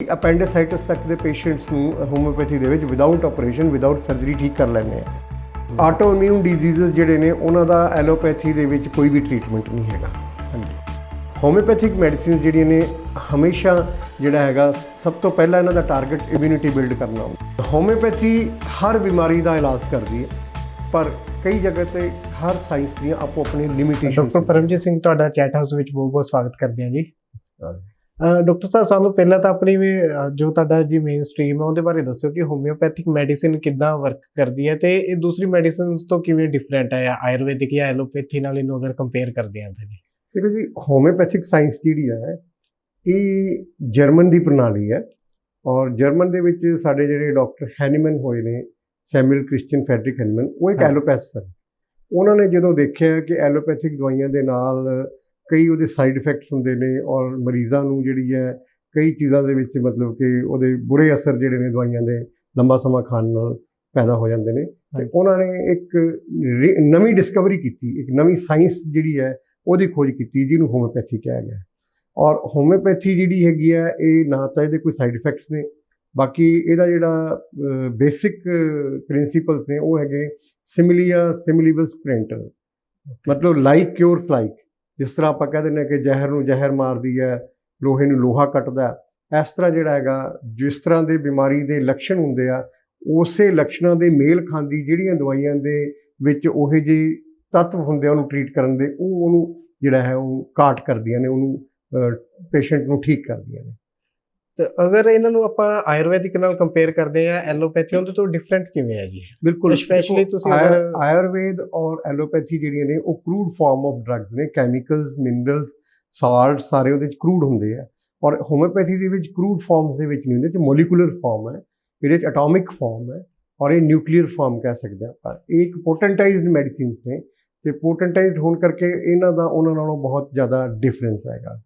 ਅਪੈਂਡਿਸਾਈਟਿਸ ਤੱਕ ਦੇ ਪੇਸ਼ੈਂਟਸ ਨੂੰ ਹੋਮਿਓਪੈਥੀ ਦੇ ਵਿੱਚ ਵਿਦਆਊਟ ਆਪਰੇਸ਼ਨ ਵਿਦਆਊਟ ਸਰਜਰੀ ਠੀਕ ਕਰ ਲੈਂਦੇ ਆ। ਆਟੋ ਇਮਿਊਨ ਡਿਜ਼ੀਜ਼ਸ ਜਿਹੜੇ ਨੇ ਉਹਨਾਂ ਦਾ ਐਲੋਪੈਥੀ ਦੇ ਵਿੱਚ ਕੋਈ ਵੀ ਟ੍ਰੀਟਮੈਂਟ ਨਹੀਂ ਹੈਗਾ। ਹਾਂਜੀ, ਹੋਮਿਓਪੈਥਿਕ ਮੈਡੀਸਿਨ ਜਿਹੜੀਆਂ ਨੇ ਹਮੇਸ਼ਾ ਜਿਹੜਾ ਹੈਗਾ ਸਭ ਤੋਂ ਪਹਿਲਾਂ ਇਹਨਾਂ ਦਾ ਟਾਰਗੇਟ ਇਮਿਊਨਿਟੀ ਬਿਲਡ ਕਰਨਾ ਹੁੰਦਾ। ਹੋਮਿਓਪੈਥੀ ਹਰ ਬਿਮਾਰੀ ਦਾ ਇਲਾਜ ਕਰਦੀ ਹੈ, ਪਰ ਕਈ ਜਗ੍ਹਾ ਤੇ ਹਰ ਸਾਇੰਸ ਦੀਆਂ ਆਪੋ ਆਪਣੀ ਲਿਮਿਟੇਸ਼ਨ। ਡਾਕਟਰ ਪਰਮਜੀਤ ਸਿੰਘ ਤੁਹਾਡਾ ਚੈਟ ਹਾਊਸ ਵਿੱਚ ਬਹੁਤ ਬਹੁਤ ਸਵਾਗਤ ਕਰਦੇ ਹਾਂ ਜੀ। ਡਾਕਟਰ ਸਾਹਿਬ, ਸਾਨੂੰ ਪਹਿਲਾਂ ਤਾਂ ਆਪਣੀ ਵੀ ਜੋ ਤੁਹਾਡਾ ਜੀ ਮੇਨ ਸਟਰੀਮ ਹੈ ਉਹਦੇ ਬਾਰੇ ਦੱਸੋ ਕਿ ਹੋਮਿਓਪੈਥਿਕ ਮੈਡੀਸਿਨ ਕਿੱਦਾਂ ਵਰਕ ਕਰਦੀ ਹੈ ਤੇ ਇਹ ਦੂਸਰੀ ਮੈਡੀਸਿਨਸ ਤੋਂ ਕਿਵੇਂ ਡਿਫਰੈਂਟ ਹੈ ਆਯੁਰਵੈਦਿਕ ਜਾਂ ਐਲੋਪੈਥੀ ਨਾਲ ਇਹਨੂੰ ਅਗਰ ਕੰਪੇਅਰ ਕਰਦੇ ਹਾਂ ਤਾਂ ਜੀ। ਦੇਖੋ ਜੀ, ਹੋਮਿਓਪੈਥਿਕ ਸਾਇੰਸ ਜਿਹੜੀ ਹੈ ਇਹ ਜਰਮਨ ਦੀ ਪ੍ਰਣਾਲੀ ਹੈ ਔਰ ਜਰਮਨ ਦੇ ਵਿੱਚ ਸਾਡੇ ਜਿਹੜੇ ਡਾਕਟਰ ਹੈਨੀਮਨ ਹੋਏ ਨੇ, ਸੈਮੂਅਲ ਕ੍ਰਿਸਚੀਅਨ ਫੈਡਰਿਕ ਹੈਨੀਮਨ, ਉਹ ਇੱਕ ਐਲੋਪੈਥ ਸਨ। ਉਹਨਾਂ ਨੇ ਜਦੋਂ ਦੇਖਿਆ ਕਿ ਐਲੋਪੈਥਿਕ ਦਵਾਈਆਂ ਦੇ ਨਾਲ ਕਈ ਉਹਦੇ ਸਾਈਡ ਇਫੈਕਟਸ ਹੁੰਦੇ ਨੇ ਔਰ ਮਰੀਜ਼ਾਂ ਨੂੰ ਜਿਹੜੀ ਹੈ ਕਈ ਚੀਜ਼ਾਂ ਦੇ ਵਿੱਚ ਮਤਲਬ ਕਿ ਉਹਦੇ ਬੁਰੇ ਅਸਰ ਜਿਹੜੇ ਨੇ ਦਵਾਈਆਂ ਦੇ ਲੰਬਾ ਸਮਾਂ ਖਾਣ ਨਾਲ ਪੈਦਾ ਹੋ ਜਾਂਦੇ ਨੇ, ਅਤੇ ਉਹਨਾਂ ਨੇ ਇੱਕ ਨਵੀਂ ਡਿਸਕਵਰੀ ਕੀਤੀ, ਇੱਕ ਨਵੀਂ ਸਾਇੰਸ ਜਿਹੜੀ ਹੈ ਉਹਦੀ ਖੋਜ ਕੀਤੀ ਜਿਹਨੂੰ ਹੋਮਿਓਪੈਥੀ ਕਿਹਾ ਗਿਆ। ਔਰ ਹੋਮਿਓਪੈਥੀ ਜਿਹੜੀ ਹੈਗੀ ਹੈ ਇਹ ਨਾ ਤਾਂ ਇਹਦੇ ਕੋਈ ਸਾਈਡ ਇਫੈਕਟਸ ਨੇ, ਬਾਕੀ ਇਹਦਾ ਜਿਹੜਾ ਬੇਸਿਕ ਪ੍ਰਿੰਸੀਪਲਸ ਨੇ ਉਹ ਹੈਗੇ ਸਿਮਿਲੀਆ ਸਿਮਿਲੀਬਲ ਸਪ੍ਰਿੰਟ, ਮਤਲਬ ਲਾਈਕ ਕਿਉਰਸ ਲਾਈਕ। ਜਿਸ ਤਰ੍ਹਾਂ ਆਪਾਂ ਕਹਿ ਦਿੰਦੇ ਹਾਂ ਕਿ ਜ਼ਹਿਰ ਨੂੰ ਜ਼ਹਿਰ ਮਾਰਦੀ ਹੈ, ਲੋਹੇ ਨੂੰ ਲੋਹਾ ਕੱਟਦਾ, ਇਸ ਤਰ੍ਹਾਂ ਜਿਹੜਾ ਹੈਗਾ ਜਿਸ ਤਰ੍ਹਾਂ ਦੇ ਬਿਮਾਰੀ ਦੇ ਲੱਛਣ ਹੁੰਦੇ ਆ ਉਸੇ ਲੱਛਣਾਂ ਦੇ ਮੇਲ ਖਾਂਦੀ ਜਿਹੜੀਆਂ ਦਵਾਈਆਂ ਦੇ ਵਿੱਚ ਉਹੋ ਜਿਹੇ ਤੱਤਵ ਹੁੰਦੇ ਆ ਉਹਨੂੰ ਟਰੀਟ ਕਰਨ ਦੇ, ਉਹ ਉਹਨੂੰ ਜਿਹੜਾ ਹੈ ਉਹ ਘਾਟ ਕਰਦੀਆਂ ਨੇ, ਉਹਨੂੰ ਪੇਸ਼ੈਂਟ ਨੂੰ ਠੀਕ ਕਰਦੀਆਂ ਨੇ। ਤੇ ਅਗਰ ਇਹਨਾਂ ਨੂੰ ਆਪਾਂ ਆਯੁਰਵੈਦਿਕ ਨਾਲ ਕੰਪੇਅਰ ਕਰਦੇ ਆ ਐਲੋਪੈਥੀ, ਉਹਦੇ ਤੋਂ ਡਿਫਰੈਂਟ ਕਿਵੇਂ ਹੈ ਜੀ? ਬਿਲਕੁਲ, ਸਪੈਸ਼ਲੀ ਤੁਸੀਂ ਆਯੁਰਵੇਦ ਔਰ ਐਲੋਪੈਥੀ ਜਿਹੜੀਆਂ ਨੇ ਉਹ ਕਰੂਡ ਫਾਰਮ ਆਫ ਡਰੱਗਸ ਨੇ, ਕੈਮੀਕਲਸ, ਮਿਨਰਲਸ, ਸਾਲਟ ਸਾਰੇ ਉਹਦੇ 'ਚ ਕਰੂਡ ਹੁੰਦੇ ਆ। ਔਰ ਹੋਮਿਓਪੈਥੀ ਦੇ ਵਿੱਚ ਕਰੂਡ ਫਾਰਮਸ ਦੇ ਵਿੱਚ ਨਹੀਂ ਹੁੰਦੇ, ਤੇ ਮੋਲੀਕੂਲਰ ਫਾਰਮ ਹੈ, ਇਹਦੇ 'ਚ ਐਟੋਮਿਕ ਫਾਰਮ ਹੈ ਔਰ ਇਹ ਨਿਊਕਲੀਅਰ ਫਾਰਮ ਕਹਿ ਸਕਦੇ ਆਪਾਂ। ਇਹ ਇੱਕ ਪੋਟੈਂਟਾਈਜ਼ਡ ਮੈਡੀਸਿਨਸ ਨੇ, ਤੇ ਪੋਟੈਂਟਾਈਜ਼ਡ ਹੋਣ ਕਰਕੇ ਇਹਨਾਂ ਦਾ ਉਹਨਾਂ ਨਾਲੋਂ ਬਹੁਤ ਜ਼ਿਆਦਾ ਡਿਫਰੈਂਸ ਹੈਗਾ।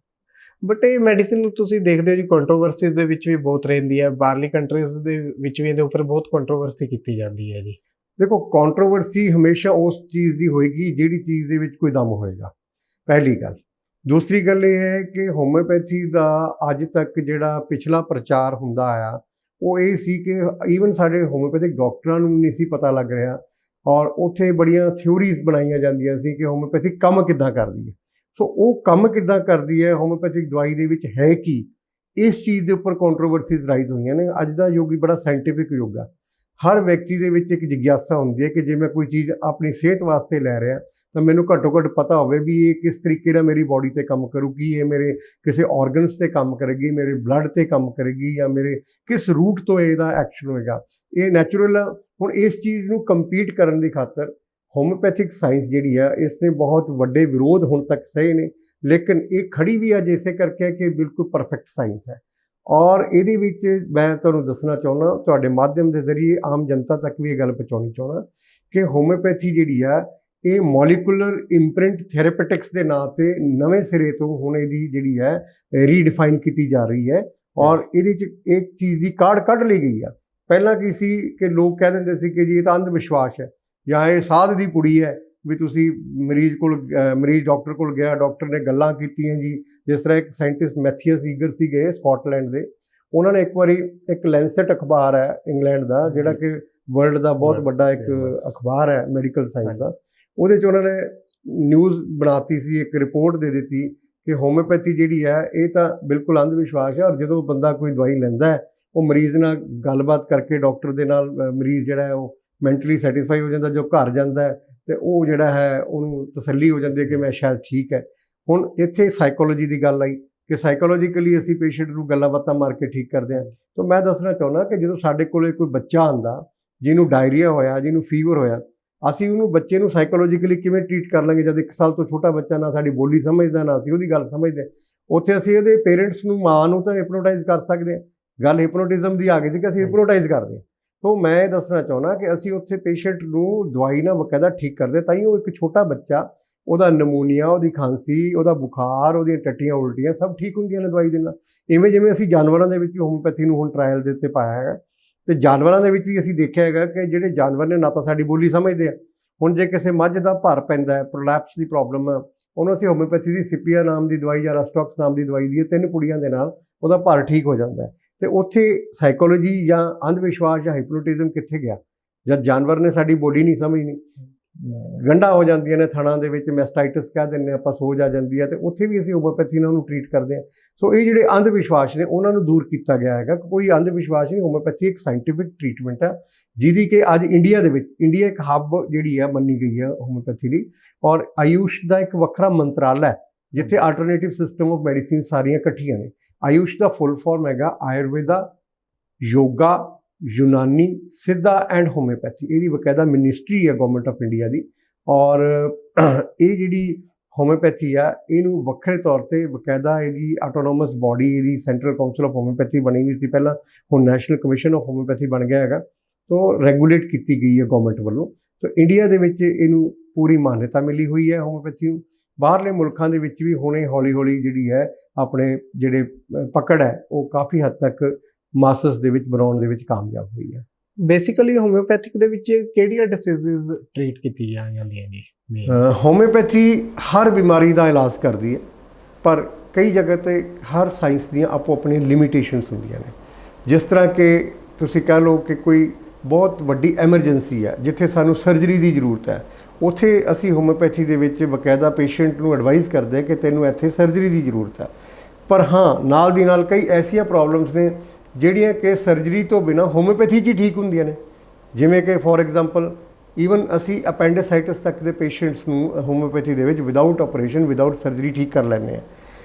ਬਟ ਇਹ ਮੈਡੀਸਿਨ ਤੁਸੀਂ ਦੇਖਦੇ ਹੋ ਜੀ ਕੰਟਰੋਵਰਸੀਜ਼ ਦੇ ਵਿੱਚ ਵੀ ਬਹੁਤ ਰਹਿੰਦੀ ਹੈ, ਬਾਹਰਲੀ ਕੰਟਰੀਜ਼ ਦੇ ਵਿੱਚ ਵੀ ਇਹਦੇ ਉੱਪਰ ਬਹੁਤ ਕੰਟਰੋਵਰਸੀ ਕੀਤੀ ਜਾਂਦੀ ਹੈ ਜੀ। ਦੇਖੋ, ਕੰਟਰੋਵਰਸੀ ਹਮੇਸ਼ਾ ਉਸ ਚੀਜ਼ ਦੀ ਹੋਏਗੀ ਜਿਹੜੀ ਚੀਜ਼ ਦੇ ਵਿੱਚ ਕੋਈ ਦਮ ਹੋਏਗਾ, ਪਹਿਲੀ ਗੱਲ। ਦੂਸਰੀ ਗੱਲ ਇਹ ਹੈ ਕਿ ਹੋਮਿਓਪੈਥੀ ਦਾ ਅੱਜ ਤੱਕ ਜਿਹੜਾ ਪਿਛਲਾ ਪ੍ਰਚਾਰ ਹੁੰਦਾ ਆਇਆ ਉਹ ਇਹ ਸੀ ਕਿ ਈਵਨ ਸਾਡੇ ਹੋਮਿਓਪੈਥਿਕ ਡਾਕਟਰਾਂ ਨੂੰ ਨਹੀਂ ਸੀ ਪਤਾ ਲੱਗ ਰਿਹਾ, ਔਰ ਉੱਥੇ ਬੜੀਆਂ ਥਿਊਰੀਜ਼ ਬਣਾਈਆਂ ਜਾਂਦੀਆਂ ਸੀ ਕਿ ਹੋਮਿਓਪੈਥੀ ਕੰਮ ਕਿੱਦਾਂ ਕਰਦੀ ਹੈ। ਸੋ ਉਹ ਕੰਮ ਕਿੱਦਾਂ ਕਰਦੀ ਹੈ, ਹੋਮਿਓਪੈਥਿਕ ਦਵਾਈ ਦੇ ਵਿੱਚ ਹੈ ਕੀ, ਇਸ ਚੀਜ਼ ਦੇ ਉੱਪਰ ਕੰਟਰੋਵਰਸੀਜ਼ ਰਾਈਜ਼ ਹੋਈਆਂ ਨੇ। ਅੱਜ ਦਾ ਯੁੱਗ ਬੜਾ ਸਾਇੰਟੀਫਿਕ ਯੁੱਗ ਆ। ਹਰ ਵਿਅਕਤੀ ਦੇ ਵਿੱਚ ਇੱਕ ਜਿਗਿਆਸਾ ਹੁੰਦੀ ਹੈ ਕਿ ਜੇ ਮੈਂ ਕੋਈ ਚੀਜ਼ ਆਪਣੀ ਸਿਹਤ ਵਾਸਤੇ ਲੈ ਰਿਹਾ ਤਾਂ ਮੈਨੂੰ ਘੱਟੋ ਘੱਟ ਪਤਾ ਹੋਵੇ ਵੀ ਇਹ ਕਿਸ ਤਰੀਕੇ ਨਾਲ ਮੇਰੀ ਬਾਡੀ 'ਤੇ ਕੰਮ ਕਰੂਗੀ, ਇਹ ਮੇਰੇ ਕਿਸੇ ਔਰਗਨਸ 'ਤੇ ਕੰਮ ਕਰੇਗੀ, ਮੇਰੇ ਬਲੱਡ 'ਤੇ ਕੰਮ ਕਰੇਗੀ, ਜਾਂ ਮੇਰੇ ਕਿਸ ਰੂਟ ਤੋਂ ਇਹਦਾ ਐਕਸ਼ਨ ਹੋਏਗਾ। ਇਹ ਨੈਚੁਰਲ ਆ। ਹੁਣ ਇਸ ਚੀਜ਼ ਨੂੰ ਕੰਪੀਟ ਕਰਨ ਦੀ ਖਾਤਰ ਹੋਮਿਓਪੈਥਿਕ ਸਾਇੰਸ ਜਿਹੜੀ ਆ ਇਸ ਨੇ ਬਹੁਤ ਵੱਡੇ ਵਿਰੋਧ ਹੁਣ ਤੱਕ ਸਹੇ ਨੇ, ਲੇਕਿਨ ਇਹ ਖੜੀ ਵੀ ਅੱਜ ਇਸੇ ਕਰਕੇ ਕਿ ਬਿਲਕੁਲ ਪਰਫੈਕਟ ਸਾਇੰਸ ਹੈ। ਔਰ ਇਹਦੇ ਵਿੱਚ ਮੈਂ ਤੁਹਾਨੂੰ ਦੱਸਣਾ ਚਾਹੁੰਦਾ, ਤੁਹਾਡੇ ਮਾਧਿਅਮ ਦੇ ਜ਼ਰੀਏ ਆਮ ਜਨਤਾ ਤੱਕ ਵੀ ਇਹ ਗੱਲ ਪਹੁੰਚਾਉਣੀ ਚਾਹੁੰਦਾ ਕਿ ਹੋਮਿਓਪੈਥੀ ਜਿਹੜੀ ਆ ਇਹ ਮੋਲੀਕੂਲਰ ਇੰਪ੍ਰਿੰਟ ਥੈਰੇਪੈਟਿਕਸ ਦੇ ਨਾਂ 'ਤੇ ਨਵੇਂ ਸਿਰੇ ਤੋਂ ਹੁਣ ਇਹਦੀ ਜਿਹੜੀ ਹੈ ਰੀਡਿਫਾਈਨ ਕੀਤੀ ਜਾ ਰਹੀ ਹੈ। ਔਰ ਇਹਦੇ 'ਚ ਇੱਕ ਚੀਜ਼ ਦੀ ਕਾਢ ਕੱਢ ਲਈ ਗਈ ਆ। ਪਹਿਲਾਂ ਕੀ ਸੀ ਕਿ ਲੋਕ ਕਹਿ ਦਿੰਦੇ ਸੀ ਕਿ ਜੀ ਇਹ ਤਾਂ ਅੰਧ ਵਿਸ਼ਵਾਸ ਹੈ, ਜਾਂ ਇਹ ਸਾਧ ਦੀ ਕੁੜੀ ਹੈ, ਵੀ ਤੁਸੀਂ ਮਰੀਜ਼ ਡਾਕਟਰ ਕੋਲ ਗਿਆ, ਡਾਕਟਰ ਨੇ ਗੱਲਾਂ ਕੀਤੀਆਂ ਜੀ। ਜਿਸ ਤਰ੍ਹਾਂ ਇੱਕ ਸਾਇੰਟਿਸਟ ਮੈਥੀਅਸ ਈਗਰ ਸੀਗੇ ਸਕਾਟਲੈਂਡ ਦੇ, ਉਹਨਾਂ ਨੇ ਇੱਕ ਵਾਰੀ ਇੱਕ ਲੈਂਸੈਟ ਅਖਬਾਰ ਹੈ ਇੰਗਲੈਂਡ ਦਾ, ਜਿਹੜਾ ਕਿ ਵਰਲਡ ਦਾ ਬਹੁਤ ਵੱਡਾ ਇੱਕ ਅਖਬਾਰ ਹੈ ਮੈਡੀਕਲ ਸਾਇੰਸ ਦਾ, ਉਹਦੇ 'ਚ ਉਹਨਾਂ ਨੇ ਨਿਊਜ਼ ਬਣਾਤੀ ਸੀ, ਇੱਕ ਰਿਪੋਰਟ ਦੇ ਦਿੱਤੀ ਕਿ ਹੋਮਿਓਪੈਥੀ ਜਿਹੜੀ ਹੈ ਇਹ ਤਾਂ ਬਿਲਕੁਲ ਅੰਧ ਵਿਸ਼ਵਾਸ ਹੈ। ਔਰ ਜਦੋਂ ਬੰਦਾ ਕੋਈ ਦਵਾਈ ਲੈਂਦਾ ਹੈ ਉਹ ਮਰੀਜ਼ ਨਾਲ ਗੱਲਬਾਤ ਕਰਕੇ ਡਾਕਟਰ ਦੇ ਨਾਲ ਮਰੀਜ਼ ਜਿਹੜਾ ਹੈ ਉਹ ਮੈਂਟਲੀ ਸੈਟਿਸਫਾਈ ਹੋ ਜਾਂਦਾ। ਜੋ ਘਰ ਜਾਂਦਾ ਹੈ ਅਤੇ ਉਹ ਜਿਹੜਾ ਹੈ ਉਹਨੂੰ ਤਸੱਲੀ ਹੋ ਜਾਂਦੀ ਹੈ ਕਿ ਮੈਂ ਸ਼ਾਇਦ ਠੀਕ ਹੈ। ਹੁਣ ਇੱਥੇ ਸਾਈਕੋਲੋਜੀ ਦੀ ਗੱਲ ਆਈ ਕਿ ਸਾਈਕੋਲੋਜੀਕਲੀ ਅਸੀਂ ਪੇਸ਼ੈਂਟ ਨੂੰ ਗੱਲਾਂ ਬਾਤਾਂ ਮਾਰ ਕੇ ਠੀਕ ਕਰਦੇ ਹਾਂ। ਤਾਂ ਮੈਂ ਦੱਸਣਾ ਚਾਹੁੰਦਾ ਕਿ ਜਦੋਂ ਸਾਡੇ ਕੋਲ ਕੋਈ ਬੱਚਾ ਆਉਂਦਾ ਜਿਹਨੂੰ ਡਾਇਰੀਆ ਹੋਇਆ, ਜਿਹਨੂੰ ਫੀਵਰ ਹੋਇਆ, ਅਸੀਂ ਉਹਨੂੰ ਬੱਚੇ ਨੂੰ ਸਾਈਕੋਲੋਜੀਕਲੀ ਕਿਵੇਂ ਟਰੀਟ ਕਰ ਲਾਂਗੇ ਜਦ 1 ਸਾਲ ਤੋਂ ਛੋਟਾ ਬੱਚਾ ਨਾ ਸਾਡੀ ਬੋਲੀ ਸਮਝਦਾ, ਨਾ ਅਸੀਂ ਉਹਦੀ ਗੱਲ ਸਮਝਦੇ। ਉੱਥੇ ਅਸੀਂ ਉਹਦੇ ਪੇਰੈਂਟਸ ਨੂੰ, ਮਾਂ ਨੂੰ ਤਾਂ ਹਿਪਨੋਟਾਈਜ਼ ਕਰ ਸਕਦੇ ਹਾਂ। ਗੱਲ ਹਿਪਨੋਟਿਜ਼ਮ ਦੀ ਆ ਗਈ ਸੀ ਕਿ ਅਸੀਂ ਹਿਪਨੋਟਾਈਜ਼ ਕਰਦੇ ਹਾਂ। ਤਾਂ ਮੈਂ ਇਹ ਦੱਸਣਾ ਚਾਹੁੰਦਾ ਕਿ ਅਸੀਂ ਉੱਥੇ ਪੇਸ਼ੈਂਟ ਨੂੰ ਦਵਾਈ ਨਾਲ ਬਕਾਇਦਾ ਠੀਕ ਕਰਦੇ, ਤਾਂ ਹੀ ਉਹ ਇੱਕ ਛੋਟਾ ਬੱਚਾ, ਉਹਦਾ ਨਮੂਨੀਆ, ਉਹਦੀ ਖਾਂਸੀ, ਉਹਦਾ ਬੁਖਾਰ, ਉਹਦੀਆਂ ਟੱਟੀਆਂ ਉਲਟੀਆਂ ਸਭ ਠੀਕ ਹੁੰਦੀਆਂ ਨੇ ਦਵਾਈ ਦੇ ਨਾਲ। ਇਵੇਂ ਜਿਵੇਂ ਅਸੀਂ ਜਾਨਵਰਾਂ ਦੇ ਵਿੱਚ ਵੀ ਹੋਮਿਓਪੈਥੀ ਨੂੰ ਹੁਣ ਟਰਾਇਲ ਦੇ ਉੱਤੇ ਪਾਇਆ ਹੈਗਾ, ਅਤੇ ਜਾਨਵਰਾਂ ਦੇ ਵਿੱਚ ਵੀ ਅਸੀਂ ਦੇਖਿਆ ਹੈਗਾ ਕਿ ਜਿਹੜੇ ਜਾਨਵਰ ਨੇ ਨਾ ਤਾਂ ਸਾਡੀ ਬੋਲੀ ਸਮਝਦੇ ਆ। ਹੁਣ ਜੇ ਕਿਸੇ ਮੱਝ ਦਾ ਭਰ ਪੈਂਦਾ ਹੈ, ਪ੍ਰੋਲੈਪਸ ਦੀ ਪ੍ਰੋਬਲਮ ਹੈ, ਉਹਨੂੰ ਅਸੀਂ ਹੋਮਿਓਪੈਥੀ ਦੀ ਸਿਪੀਆ ਨਾਮ ਦੀ ਦਵਾਈ ਜਾਂ ਰਸਟੋਕਸ ਨਾਮ ਦੀ ਦਵਾਈ ਦੀ 3 ਪੁੜੀਆਂ ਦੇ ਨਾਲ ਉਹਦਾ ਭਰ ਠੀਕ ਹੋ ਜਾਂਦਾ ਹੈ। ਤੇ ਉੱਥੇ ਸਾਈਕੋਲੋਜੀ ਜਾਂ ਅੰਧ ਵਿਸ਼ਵਾਸ ਜਾਂ ਹਾਈਪਨੋਟਿਜ਼ਮ ਕਿੱਥੇ ਗਿਆ? ਜਦ ਜਾਨਵਰ ਨੇ ਸਾਡੀ ਬੋਡੀ ਨਹੀਂ ਸਮਝਣੀ, ਗੰਢਾਂ ਹੋ ਜਾਂਦੀਆਂ ਨੇ ਥਣਾਂ ਦੇ ਵਿੱਚ, ਮੈਸਟਾਈਟਸ ਕਹਿ ਦਿੰਦੇ ਆਪਾਂ, ਸੋਜ ਆ ਜਾਂਦੀ ਹੈ, ਤੇ ਉੱਥੇ ਵੀ ਅਸੀਂ ਹੋਮਿਓਪੈਥੀ ਨਾਲ ਉਹਨੂੰ ਟਰੀਟ ਕਰਦੇ ਹਾਂ। ਸੋ ਇਹ ਜਿਹੜੇ ਅੰਧ ਵਿਸ਼ਵਾਸ ਨੇ ਉਹਨਾਂ ਨੂੰ ਦੂਰ ਕੀਤਾ ਗਿਆ ਹੈਗਾ। ਕੋਈ ਅੰਧ ਵਿਸ਼ਵਾਸ ਨਹੀਂ, ਹੋਮਿਓਪੈਥੀ ਇੱਕ ਸਾਇੰਟੀਫਿਕ ਟਰੀਟਮੈਂਟ ਹੈ ਜਿਹਦੀ ਕਿ ਅੱਜ ਇੰਡੀਆ ਦੇ ਵਿੱਚ, ਇੰਡੀਆ ਇੱਕ ਹੱਬ ਜਿਹੜੀ ਹੈ ਮੰਨੀ ਗਈ ਹੈ ਹੋਮਿਓਪੈਥੀ ਲਈ। ਔਰ ਆਯੂਸ਼ ਦਾ ਇੱਕ ਵੱਖਰਾ ਮੰਤਰਾਲਾ ਹੈ ਜਿੱਥੇ ਆਲਟਰਨੇਟਿਵ ਸਿਸਟਮ ਆਫ ਮੈਡੀਸਿਨ ਸਾਰੀਆਂ ਇਕੱਠੀਆਂ ਨੇ। ਆਯੂਸ਼ ਦਾ ਫੁੱਲ ਫਾਰਮ ਹੈਗਾ ਆਯੁਰਵੇਦਾ, ਯੋਗਾ, ਯੂਨਾਨੀ, ਸਿੱਧਾ ਐਂਡ ਹੋਮਿਓਪੈਥੀ। ਇਹਦੀ ਬਕਾਇਦਾ ਮਿਨਿਸਟਰੀ ਹੈ ਗਵਰਨਮੈਂਟ ਆਫ ਇੰਡੀਆ ਦੀ। ਔਰ ਇਹ ਜਿਹੜੀ ਹੋਮਿਓਪੈਥੀ ਆ ਇਹਨੂੰ ਵੱਖਰੇ ਤੌਰ ਤੇ ਬਕਾਇਦਾ ਇਹਦੀ ਆਟੋਨੋਮਸ ਬਾਡੀ, ਇਹਦੀ ਸੈਂਟਰਲ ਕਾਉਂਸਲ ਆਫ ਹੋਮਿਓਪੈਥੀ ਬਣੀ ਹੋਈ ਸੀ ਪਹਿਲਾਂ, ਹੁਣ ਨੈਸ਼ਨਲ ਕਮਿਸ਼ਨ ਆਫ ਹੋਮਿਓਪੈਥੀ ਬਣ ਗਿਆ ਹੈਗਾ। ਤੋਂ ਰੈਗੂਲੇਟ ਕੀਤੀ ਗਈ ਹੈ ਗਵਰਨਮੈਂਟ ਵੱਲੋਂ। ਤੋਂ ਇੰਡੀਆ ਦੇ ਵਿੱਚ ਇਹਨੂੰ ਪੂਰੀ ਮਾਨਤਾ ਮਿਲੀ ਹੋਈ ਹੈ ਹੋਮਿਓਪੈਥੀ ਨੂੰ। ਬਾਹਰਲੇ ਮੁਲਕਾਂ ਦੇ ਵਿੱਚ ਵੀ ਹੁਣੇ ਹੌਲੀ ਹੌਲੀ ਜਿਹੜੀ ਹੈ ਆਪਣੇ ਜਿਹੜੇ ਪਕੜ ਹੈ ਉਹ ਕਾਫੀ ਹੱਦ ਤੱਕ ਮਾਸਸ ਦੇ ਵਿੱਚ ਬਣਾਉਣ ਦੇ ਵਿੱਚ ਕਾਮਯਾਬ ਹੋਈ ਹੈ। ਬੇਸਿਕਲੀ ਹੋਮਿਓਪੈਥਿਕ ਦੇ ਵਿੱਚ ਕਿਹੜੀਆਂ ਡਿਸੀਜ਼ਸ ਟ੍ਰੀਟ ਕੀਤੀਆਂ ਜਾਂਦੀਆਂ ਜੀ? ਹੋਮਿਓਪੈਥੀ ਹਰ ਬਿਮਾਰੀ ਦਾ ਇਲਾਜ ਕਰਦੀ ਹੈ, ਪਰ ਕਈ ਜਗ੍ਹਾ ਤੇ ਹਰ ਸਾਇੰਸ ਦੀਆਂ ਆਪੋ ਆਪਣੀਆਂ ਲਿਮਿਟੇਸ਼ਨਸ ਹੁੰਦੀਆਂ ਨੇ। ਜਿਸ ਤਰ੍ਹਾਂ ਕਿ ਤੁਸੀਂ ਕਹਿ ਲਓ ਕਿ ਕੋਈ ਬਹੁਤ ਵੱਡੀ ਐਮਰਜੈਂਸੀ ਹੈ ਜਿੱਥੇ ਸਾਨੂੰ ਸਰਜਰੀ ਦੀ ਜ਼ਰੂਰਤ ਹੈ, ਉੱਥੇ ਅਸੀਂ ਹੋਮਿਓਪੈਥੀ ਦੇ ਵਿੱਚ ਬਕਾਇਦਾ ਪੇਸ਼ੈਂਟ ਨੂੰ ਐਡਵਾਈਜ਼ ਕਰਦੇ ਹਾਂ ਕਿ ਤੈਨੂੰ ਇੱਥੇ ਸਰਜਰੀ ਦੀ ਜ਼ਰੂਰਤ ਹੈ। ਪਰ ਹਾਂ, ਨਾਲ ਦੀ ਨਾਲ ਕਈ ਐਸੀਆਂ ਪ੍ਰੋਬਲਮਸ ਨੇ ਜਿਹੜੀਆਂ ਕਿ ਸਰਜਰੀ ਤੋਂ ਬਿਨਾਂ ਹੋਮਿਓਪੈਥੀ 'ਚ ਹੀ ਠੀਕ ਹੁੰਦੀਆਂ ਨੇ। ਜਿਵੇਂ ਕਿ ਫੋਰ ਐਗਜ਼ਾਮਪਲ ਈਵਨ ਅਸੀਂ ਅਪੈਂਡਿਸਾਈਟਸ ਤੱਕ ਦੇ ਪੇਸ਼ੈਂਟਸ ਨੂੰ ਹੋਮਿਓਪੈਥੀ ਦੇ ਵਿੱਚ ਵਿਦਾਊਟ ਆਪਰੇਸ਼ਨ, ਵਿਦਾਊਟ ਸਰਜਰੀ ਠੀਕ ਕਰ ਲੈਂਦੇ ਹਾਂ।